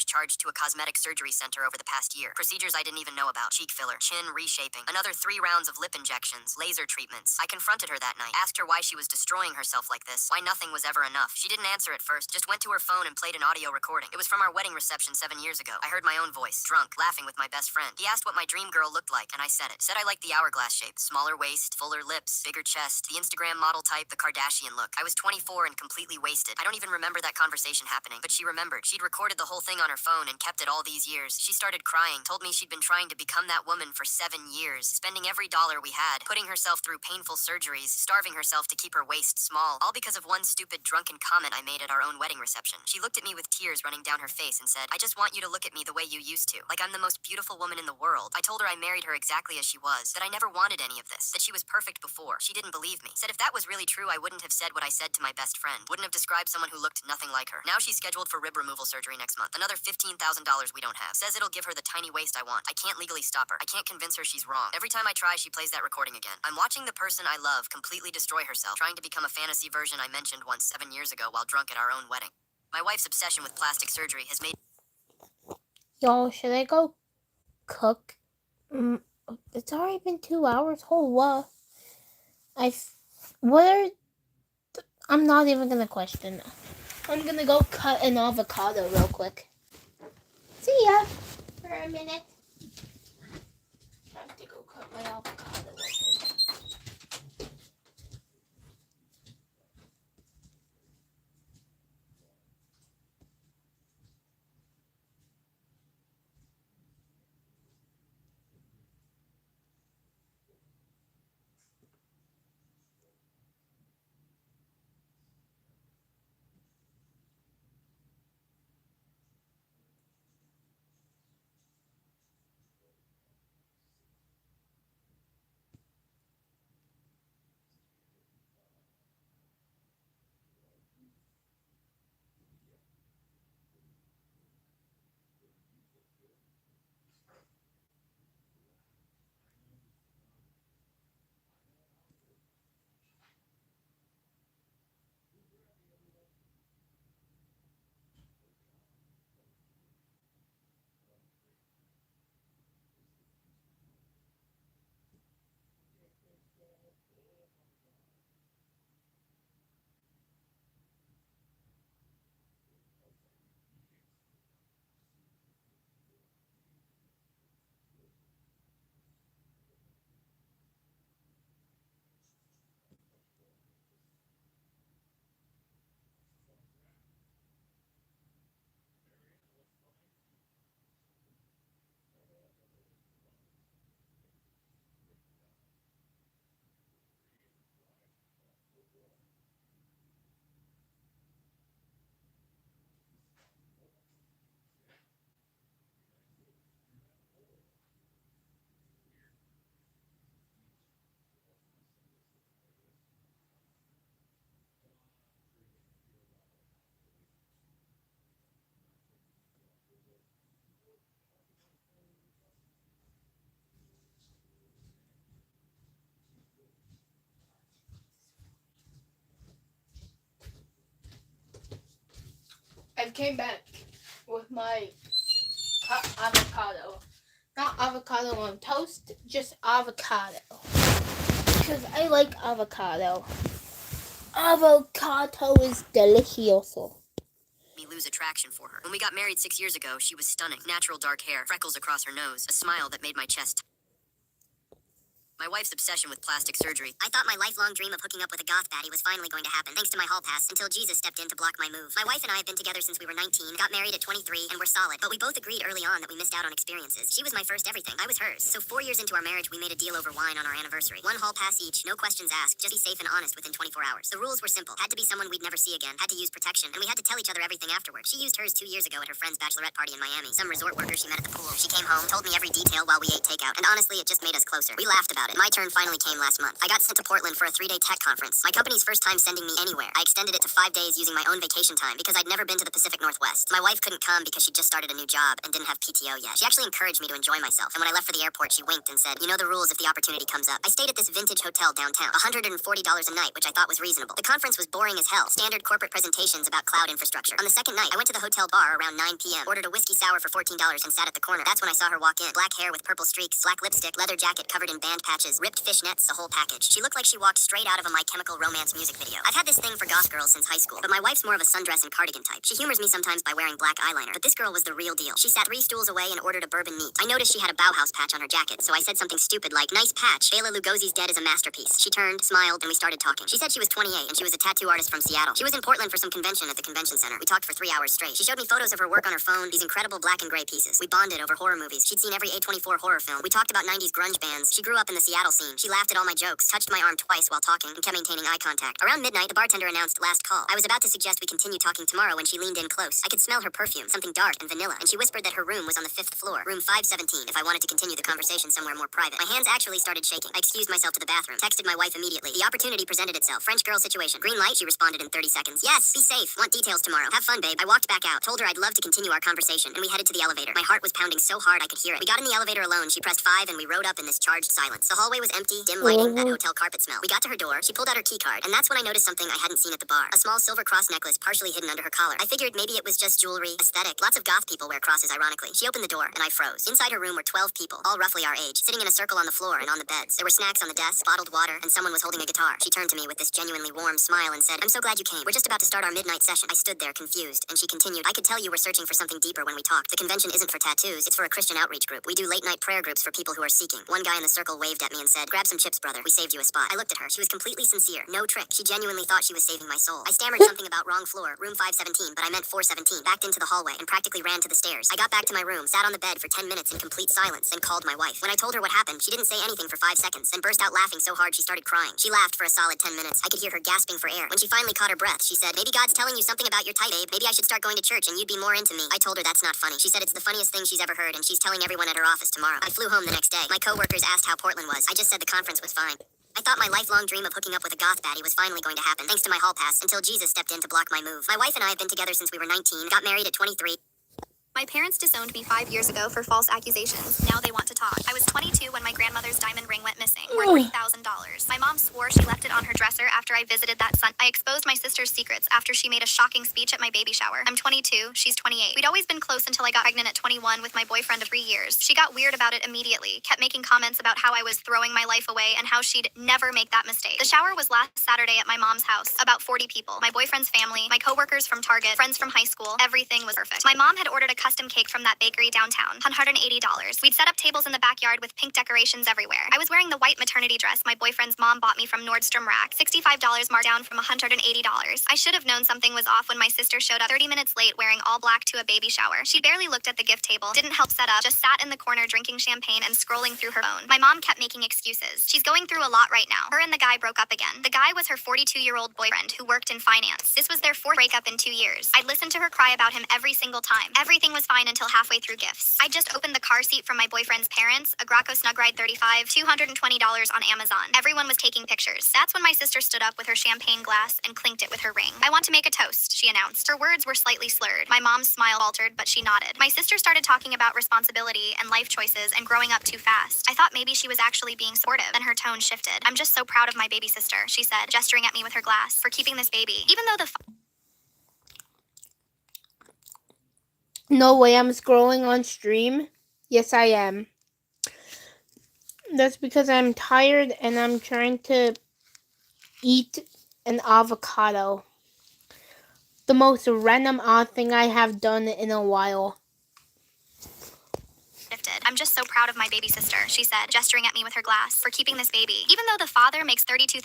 charged to a cosmetic surgery center over the past year. Procedures I didn't even know about. Cheek filler, chin reshaping, another 3 rounds of lip injections, laser treatments. I confronted her that night, asked her why she was destroying herself like this, why nothing was ever enough. She didn't answer at first, just went to her phone and played an audio recording. It was from our wedding reception 7 years ago. I heard my own voice, drunk, laughing with my best friend. He asked what my dream girl looked like, and I said it. Said I liked the hourglass shape, smaller waist, fuller lips, bigger chest, the Instagram model type, the Kardashian look. I was 24 and completely wasted. I don't even remember that conversation happening, but she remembered. She'd recorded the whole thing on her phone and kept it all these years. She started crying, told me she'd been trying to become that woman for 7 years, spending every dollar we had, putting herself through painful surgeries, starving herself to keep her waist small, all because of one stupid drunken comment I made at our own wedding reception. She looked at me with tears running down her face and said, I just want you to look at me the way you used to, like I'm the most beautiful woman in the world. I told her I married her exactly as she was, that I never wanted any of this, that she was perfect before. She didn't believe me. Said if that was really true, I wouldn't have said what I said to my best friend. Wouldn't have described someone who looked nothing like her. Now she's scheduled for rib removal surgery next month. Another $15,000 we don't have. Says it'll give her the tiny waist I want. I can't legally stop her. I can't convince her she's wrong. Every time I try, she plays that recording again. I'm watching the person I love completely destroy herself, trying to become a fantasy version I mentioned once 7 years ago while drunk at our own wedding. My wife's obsession with plastic surgery has made... Y'all, should I go cook? It's already been 2 hours. Hold what? I'm not even gonna question. I'm gonna go cut an avocado real quick. See ya for a minute. I have to go cut my avocado open. I came back with my avocado. Not avocado on toast, just avocado. Because I like avocado. Avocado is delicioso. Me lose attraction for her. When we got married 6 years ago, she was stunning. Natural dark hair, freckles across her nose, a smile that made my chest. My wife's obsession with plastic surgery. I thought my lifelong dream of hooking up with a goth baddie was finally going to happen, thanks to my hall pass, until Jesus stepped in to block my move. My wife and I have been together since we were 19, got married at 23, and we're solid. But we both agreed early on that we missed out on experiences. She was my first everything. I was hers. So 4 years into our marriage, we made a deal over wine on our anniversary. 1 hall pass each, no questions asked, just be safe and honest within 24 hours. The rules were simple. Had to be someone we'd never see again, had to use protection, and we had to tell each other everything afterward. She used hers 2 years ago at her friend's bachelorette party in Miami. Some resort worker she met at the pool. She came home, told me every detail while we ate takeout, and honestly, it just made us closer. We laughed about it. My turn finally came last month. I got sent to Portland for a 3-day tech conference. My company's first time sending me anywhere. I extended it to 5 days using my own vacation time because I'd never been to the Pacific Northwest. My wife couldn't come because she just started a new job and didn't have PTO yet. She actually encouraged me to enjoy myself, and when I left for the airport, she winked and said, "You know the rules if the opportunity comes up." I stayed at this vintage hotel downtown, $140 a night, which I thought was reasonable. The conference was boring as hell. Standard corporate presentations about cloud infrastructure. On the second night, I went to the hotel bar around 9 p.m., ordered a whiskey sour for $14 and sat at the corner. That's when I saw her walk in. Black hair with purple streaks, black lipstick, leather jacket covered in band patches, ripped fishnets, the whole package. She looked like she walked straight out of a My Chemical Romance music video. I've had this thing for goth girls since high school, but my wife's more of a sundress and cardigan type. She humors me sometimes by wearing black eyeliner, but this girl was the real deal. She sat 3 stools away and ordered a bourbon neat. I noticed she had a Bauhaus patch on her jacket, so I said something stupid like, "Nice patch. Bela Lugosi's Dead is a masterpiece." She turned, smiled, and we started talking. She said she was 28 and she was a tattoo artist from Seattle. She was in Portland for some convention at the convention center. We talked for 3 hours straight. She showed me photos of her work on her phone, these incredible black and gray pieces. We bonded over horror movies. She'd seen every A24 horror film. We talked about 90s grunge bands. She grew up in the Seattle scene. She laughed at all my jokes, touched my arm twice while talking, and kept maintaining eye contact. Around midnight, the bartender announced last call. I was about to suggest we continue talking tomorrow when she leaned in close. I could smell her perfume, something dark and vanilla, and she whispered that her room was on the 5th floor, room 517, if I wanted to continue the conversation somewhere more private. My hands actually started shaking. I excused myself to the bathroom, texted my wife immediately. The opportunity presented itself. French girl situation. Green light, she responded in 30 seconds. Yes, be safe. Want details tomorrow. Have fun, babe. I walked back out, told her I'd love to continue our conversation, and we headed to the elevator. My heart was pounding so hard I could hear it. We got in the elevator alone. She pressed 5 and we rode up in this charged silence. The hallway was empty, dim lighting, that hotel carpet smell. We got to her door. She pulled out her key card, and that's when I noticed something I hadn't seen at the bar. A small silver cross necklace partially hidden under her collar. I figured maybe it was just jewelry, aesthetic. Lots of goth people wear crosses, ironically. She opened the door, and I froze. Inside her room were 12 people, all roughly our age, sitting in a circle on the floor and on the beds. There were snacks on the desk, bottled water, and someone was holding a guitar. She turned to me with this genuinely warm smile and said, "I'm so glad you came. We're just about to start our midnight session." I stood there, confused, and she continued, "I could tell you were searching for something deeper when we talked. The convention isn't for tattoos, it's for a Christian outreach group. We do late-night prayer groups for people who are seeking." One guy in the circle waved at me and said, "Grab some chips, brother. We saved you a spot." I looked at her. She was completely sincere. No trick. She genuinely thought she was saving my soul. I stammered something about wrong floor, room 517, but I meant 417, backed into the hallway, and practically ran to the stairs. I got back to my room, sat on the bed for 10 minutes in complete silence, and called my wife. When I told her what happened, she didn't say anything for 5 seconds, then burst out laughing so hard she started crying. She laughed for a solid 10 minutes. I could hear her gasping for air. When she finally caught her breath, she said, "Maybe God's telling you something about your type, babe. Maybe I should start going to church and you'd be more into me." I told her that's not funny. She said it's the funniest thing she's ever heard, and she's telling everyone at her office tomorrow. I flew home the next day. My coworkers asked how Portland was. I just said the conference was fine. I thought my lifelong dream of hooking up with a goth baddie was finally going to happen, thanks to my hall pass, until Jesus stepped in to block my move. My wife and I have been together since we were 19, got married at 23. My parents disowned me 5 years ago for false accusations. Now they want to talk. I was 22 when my grandmother's diamond ring went missing, worth $3,000. My mom swore she left it on her dresser after I visited that Sunday. I exposed my sister's secrets after she made a shocking speech at my baby shower. I'm 22, she's 28. We'd always been close until I got pregnant at 21 with my boyfriend of 3 years. She got weird about it immediately, kept making comments about how I was throwing my life away and how she'd never make that mistake. The shower was last Saturday at my mom's house, about 40 people. My boyfriend's family, my coworkers from Target, friends from high school, everything was perfect. My mom had ordered a custom cake from that bakery downtown, $180. We'd set up tables in the backyard with pink decorations everywhere. I was wearing the white maternity dress my boyfriend's mom bought me from Nordstrom Rack, $65 marked down from $180. I should have known something was off when my sister showed up 30 minutes late wearing all black to a baby shower. She barely looked at the gift table, didn't help set up, just sat in the corner drinking champagne and scrolling through her phone. My mom kept making excuses. She's going through a lot right now. Her and the guy broke up again. The guy was her 42-year-old boyfriend who worked in finance. This was their 4th breakup in 2 years. I'd listened to her cry about him every single time. Everything was fine until halfway through gifts. I just opened the car seat from my boyfriend's parents, a Graco Snug Ride 35, $220 on Amazon. Everyone was taking pictures. That's when my sister stood up with her champagne glass and clinked it with her ring. "I want to make a toast," she announced. Her words were slightly slurred. My mom's smile faltered, but she nodded. My sister started talking about responsibility and life choices and growing up too fast. I thought maybe she was actually being supportive. Then her tone shifted. "I'm just so proud of my baby sister," she said, gesturing at me with her glass, "for keeping this baby. Even though the No way, I'm scrolling on stream. Yes, I am. That's because I'm tired and I'm trying to eat an avocado. The most random odd thing I have done in a while. I'm just so proud of my baby sister, she said, gesturing at me with her glass, for keeping this baby. Even though the father makes $32,000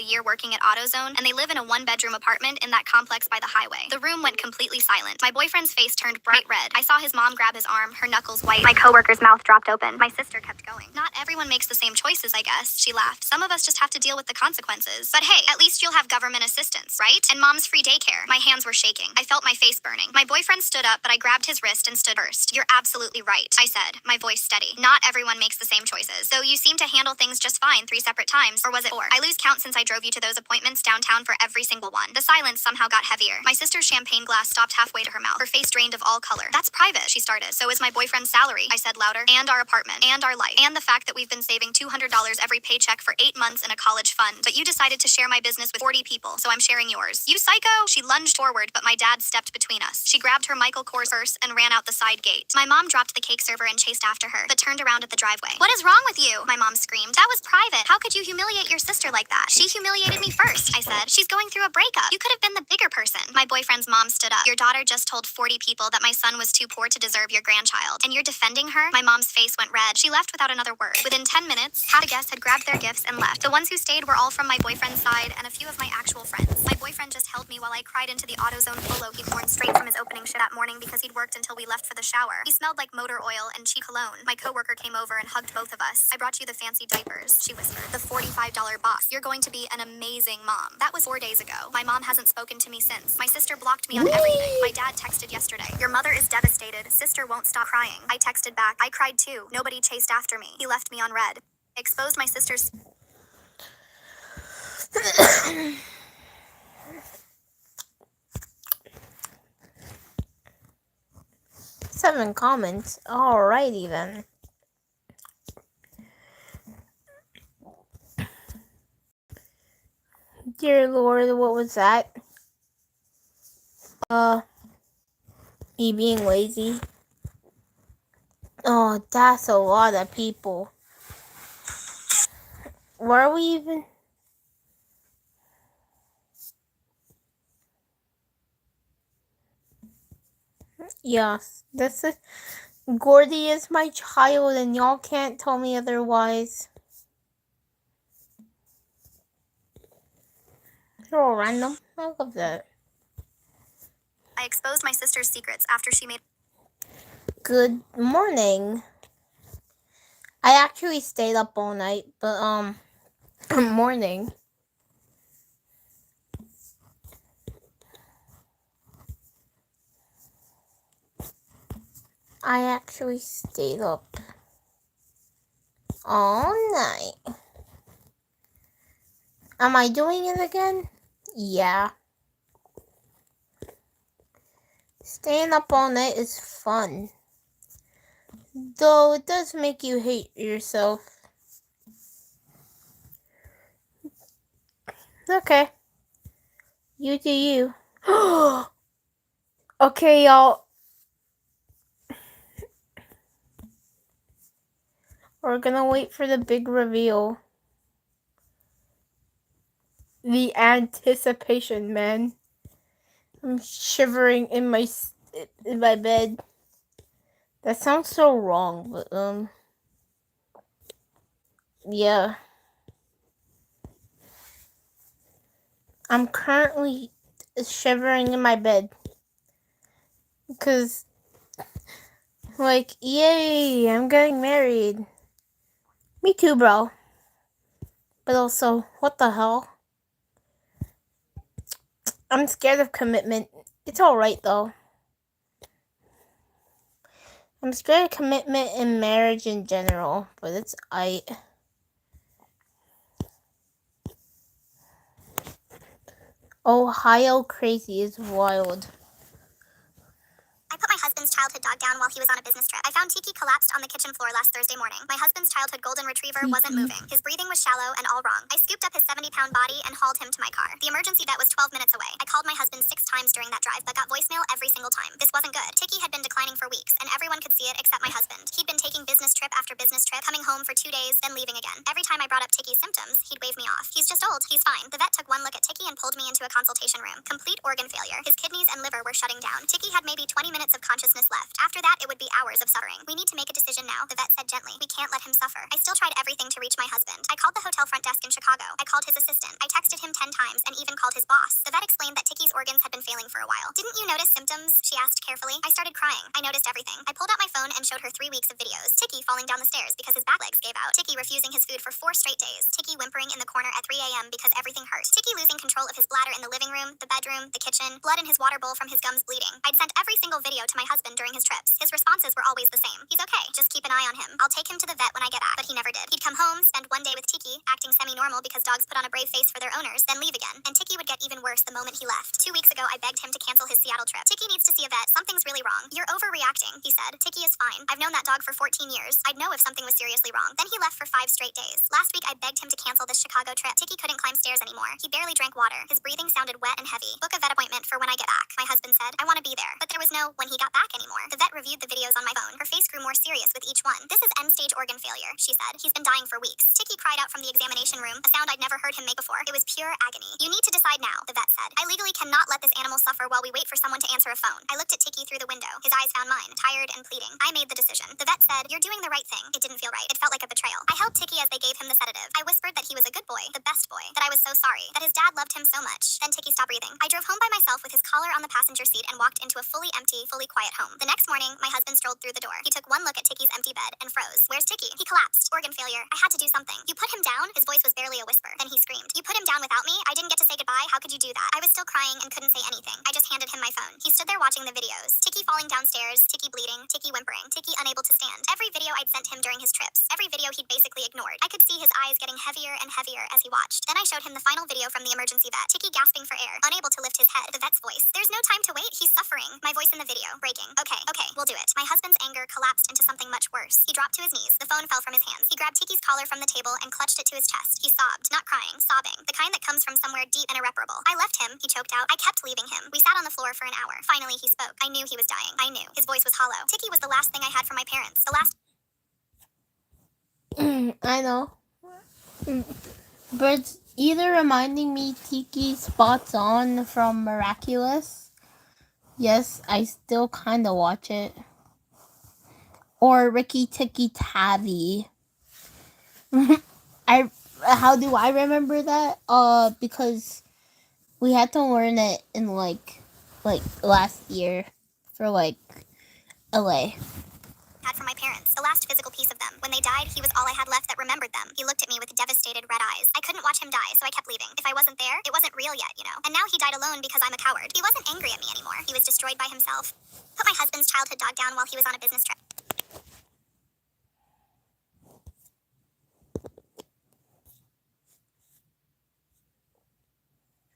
a year working at AutoZone, and they live in a one-bedroom apartment in that complex by the highway. The room went completely silent. My boyfriend's face turned bright red. I saw his mom grab his arm, her knuckles white. My coworker's mouth dropped open. My sister kept going. Not everyone makes the same choices, I guess, she laughed. Some of us just have to deal with the consequences. But hey, at least you'll have government assistance, right? And mom's free daycare. My hands were shaking. I felt my face burning. My boyfriend stood up, but I grabbed his wrist and stood first. You're absolutely right, I said, my voice steady. Not everyone makes the same choices. So you seem to handle things just fine 3 separate times, or was it 4? I lose count since I drove you to those appointments downtown for every single one. The silence somehow got heavier. My sister's champagne glass stopped halfway to her mouth. Her face drained of all color. That's private, she started. So is my boyfriend's salary, I said louder. And our apartment. And our life. And the fact that we've been saving $200 every paycheck for 8 months in a college fund. But you decided to share my business with 40 people, so I'm sharing yours. You psycho! She lunged forward, but my dad stepped between us. She grabbed her Michael Kors purse and ran out the side gate. My mom dropped the cake server and chased after her, but turned around at the driveway. What is wrong with you? My mom screamed. That was private. How could you humiliate your sister like that? She humiliated me first, I said. She's going through a breakup. You could have been the bigger person. My boyfriend's mom stood up. Your daughter just told 40 people that my son was too poor to deserve your grandchild. And you're defending her? My mom's face went red. She left without another word. Within 10 minutes, half the guests had grabbed their gifts and left. The ones who stayed were all from my boyfriend's side and a few of my actual friends. My boyfriend just held me while I cried into the AutoZone polo he'd worn straight from his opening shift that morning because he'd worked until we left for the shower. He smelled like motor oil and cheap cologne. My coworker came over and hugged both of us. I brought you the fancy diapers, she whispered. The $45 box. You're going to be an amazing mom. That was 4 days ago. My mom hasn't spoken to me since. My sister blocked me on everything. My dad texted yesterday. Your mother is devastated. Sister won't stop crying. I texted back. I cried too. Nobody chased after me. He left me on red. Exposed my sister's... 7 comments. Alrighty then. Dear Lord, what was that? Me being lazy. Oh, that's a lot of people. Where are we even? Yes, this is... Gordy is my child and y'all can't tell me otherwise. They're all random. I love that. I exposed my sister's secrets after she made... Good morning. I actually stayed up all night, but morning. I actually stayed up all night. Am I doing it again? Yeah. Staying up all night is fun. Though it does make you hate yourself. Okay. You do you. Okay, y'all. We're gonna wait for the big reveal. The anticipation, man. I'm shivering in my bed. That sounds so wrong, but yeah. I'm currently shivering in my bed. Because, like, yay, I'm getting married. Me too, bro. But also, what the hell? I'm scared of commitment. It's alright, though. I'm scared of commitment in marriage in general, but it's aight. Ohio crazy is wild. I put my husband's childhood dog down while he was on a business trip. I found Tiki collapsed on the kitchen floor last Thursday morning. My husband's childhood golden retriever wasn't moving. His breathing was shallow and all wrong. I scooped up his 70-pound body and hauled him to my car. The emergency vet was 12 minutes away. I called my husband 6 times during that drive, but got voicemail every single time. This wasn't good. Tiki had been declining for weeks, and everyone could see it except my husband. He'd been taking business trip after business trip, coming home for 2 days, then leaving again. Every time I brought up Tiki's symptoms, he'd wave me off. He's just old. He's fine. The vet took one look at Tiki and pulled me into a consultation room. Complete organ failure. His kidneys and liver were shutting down. Tiki had maybe 20 minutes of consciousness left. After that, it would be hours of suffering. We need to make a decision now, the vet said gently. We can't let him suffer. I still tried everything to reach my husband. I called the hotel front desk in Chicago. I called his assistant. I texted him 10 times and even called his boss. The vet explained that Tiki's organs had been failing for a while. Didn't you notice symptoms? She asked carefully. I started crying. I noticed everything. I pulled out my phone and showed her 3 weeks of videos. Tiki falling down the stairs because his back legs gave out. Tiki refusing his food for 4 straight days. Tiki whimpering in the corner at 3 a.m. because everything hurt. Tiki losing control of his bladder in the living room, the bedroom, the kitchen, blood in his water bowl from his gums bleeding. I'd sent every single video to my husband during his trips. His responses were always the same. He's okay. Just keep an eye on him. I'll take him to the vet when I get back. But he never did. He'd come home, spend 1 day with Tiki, acting semi-normal because dogs put on a brave face for their owners, then leave again. And Tiki would get even worse the moment he left. 2 weeks ago, I begged him to cancel his Seattle trip. Tiki needs to see a vet. Something's really wrong. You're overreacting, he said. Tiki is fine. I've known that dog for 14 years. I'd know if something was seriously wrong. Then he left for 5 straight days. Last week, I begged him to cancel this Chicago trip. Tiki couldn't climb stairs anymore. He barely drank water. His breathing sounded wet and heavy. Book a vet appointment for when I get back. My husband said, I want to be there. But there was no when he got back anymore. The vet reviewed the videos on my phone. Her face grew more serious with each one. This is end-stage organ failure, she said. He's been dying for weeks. Tiki cried out from the examination room, a sound I'd never heard him make before. It was pure agony. You need to decide now, the vet said. I legally cannot let this animal suffer while we wait for someone to answer a phone. I looked at Tiki through the window. His eyes found mine, tired and pleading. I made the decision. The vet said, you're doing the right thing. It didn't feel right. It felt like a betrayal. I held Tiki as they gave him the sedative. I whispered that he was a good boy, the best boy, that I was so sorry, that his dad loved him so much. Then Tiki stopped breathing. I drove home by myself with his collar on the passenger seat and walked into a fully empty, fully quiet home. The next morning, my husband strolled through the door. He took one look at Tiki's empty bed and froze. Where's Tiki? He collapsed. Organ failure. I had to do something. You put him down? His voice was barely a whisper. Then he screamed. You put him down without me? I didn't get to say goodbye. How could you do that? I was still crying and couldn't say anything. I just handed him my phone. He stood there watching the videos. Tiki falling downstairs, Tiki bleeding, Tiki whimpering, Tiki unable to stand. Every video I'd sent him during his trips. Every video he'd basically ignored. I could see his eyes getting heavier and heavier as he watched. Then I showed him the final video from the emergency vet. Tiki gasping for air, unable to lift his head. The vet's voice. There's no time to wait. He's suffering. My voice in the video, breaking. Okay, we'll do it. My husband's anger collapsed into something much worse. He dropped to his knees. The phone fell from his hands. He grabbed Tiki's collar from the table and clutched it to his chest. He sobbed, not crying, sobbing. The kind that comes from somewhere deep and irreparable. I left him, he choked out. I kept leaving him. We sat on the floor for an hour. Finally, he spoke. I knew he was dying. I knew. His voice was hollow. Tiki was the last thing I had from my parents. The last. I know. But it's either reminding me Tiki spots on from Miraculous. Yes, I still kind of watch it. Or Ricky Tikki Tavi. How do I remember that? Because we had to learn it in like last year for like LA. Had from my parents. The last physical piece of them. When they died, he was all I had left that remembered them. He looked at me with devastated red eyes. I couldn't watch him die, so I kept leaving. If I wasn't there, it wasn't real yet, you know. And now he died alone because I'm a coward. He wasn't angry at me anymore. He was destroyed by himself. Put my husband's childhood dog down while he was on a business trip.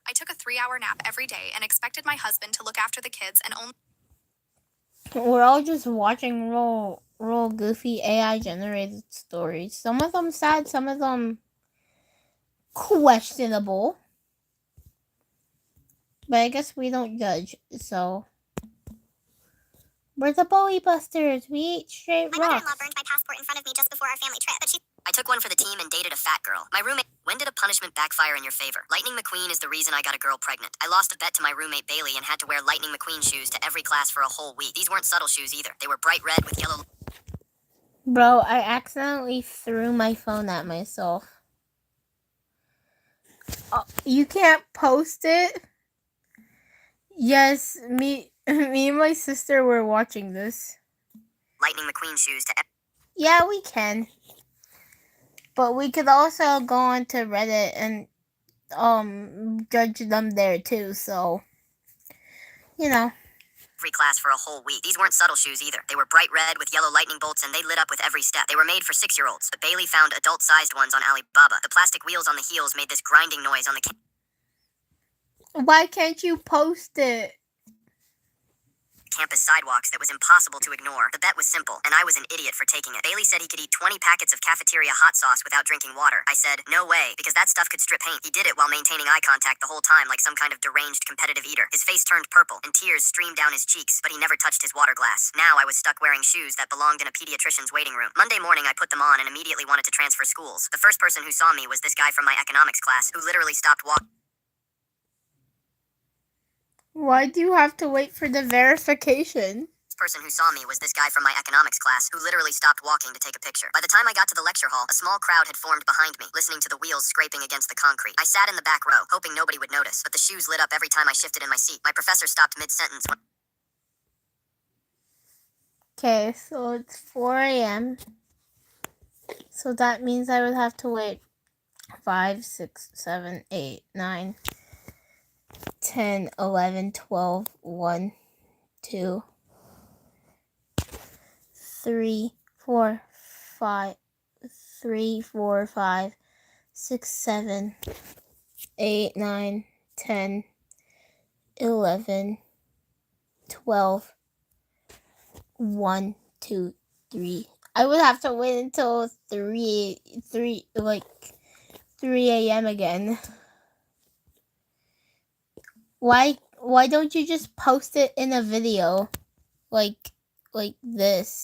I took a 3-hour nap every day and expected my husband to look after the kids and only. We're all just watching real goofy AI generated stories. Some of them sad, some of them questionable. But I guess we don't judge, so. We're the Bowie Busters. We eat straight My mother-in-law rocks. burned my passport in front of me just before our family trip, but she. I took one for the team and dated a fat girl. My roommate. When did a punishment backfire in your favor? Lightning McQueen is the reason I got a girl pregnant. I lost a bet to my roommate Bailey and had to wear Lightning McQueen shoes to every class for a whole week. These weren't subtle shoes either. They were bright red with yellow. Bro, I accidentally threw my phone at myself. You can't post it? Yes, me and my sister were watching this. Lightning McQueen shoes to. Yeah, we can. But we could also go onto Reddit and judge them there too, so you know. Every class for a whole week. These weren't subtle shoes either. They were bright red with yellow lightning bolts and they lit up with every step. They were made for 6-year-olds, but Bailey found adult-sized ones on Alibaba. The plastic wheels on the heels made this grinding noise on the Why can't you post it? campus sidewalks that was impossible to ignore. The bet was simple, and I was an idiot for taking it. Bailey said he could eat 20 packets of cafeteria hot sauce without drinking water. I said, no way, because that stuff could strip paint. He did it while maintaining eye contact the whole time like some kind of deranged competitive eater. His face turned purple, and tears streamed down his cheeks, but he never touched his water glass. Now I was stuck wearing shoes that belonged in a pediatrician's waiting room. Monday morning, I put them on and immediately wanted to transfer schools. The first person who saw me was this guy from my economics class, who literally stopped walking. Why do you have to wait for the verification? Person who saw me was this guy from my economics class who literally stopped walking to take a picture. By the time I got to the lecture hall, a small crowd had formed behind me, listening to the wheels scraping against the concrete. I sat in the back row, hoping nobody would notice, but the shoes lit up every time I shifted in my seat. My professor stopped mid-sentence when... Okay, so it's 4 a.m. So that means I would have to wait 5, 6, 7, 8, 9, 10, 11, 12, 1, 2, 3, 4, 5, 3, 4, 5, 6, 7, 8, 9, 10, 11, 12, 1, 2, 3. I would have to wait until 3 a.m. again. Why don't you just post it in a video like this?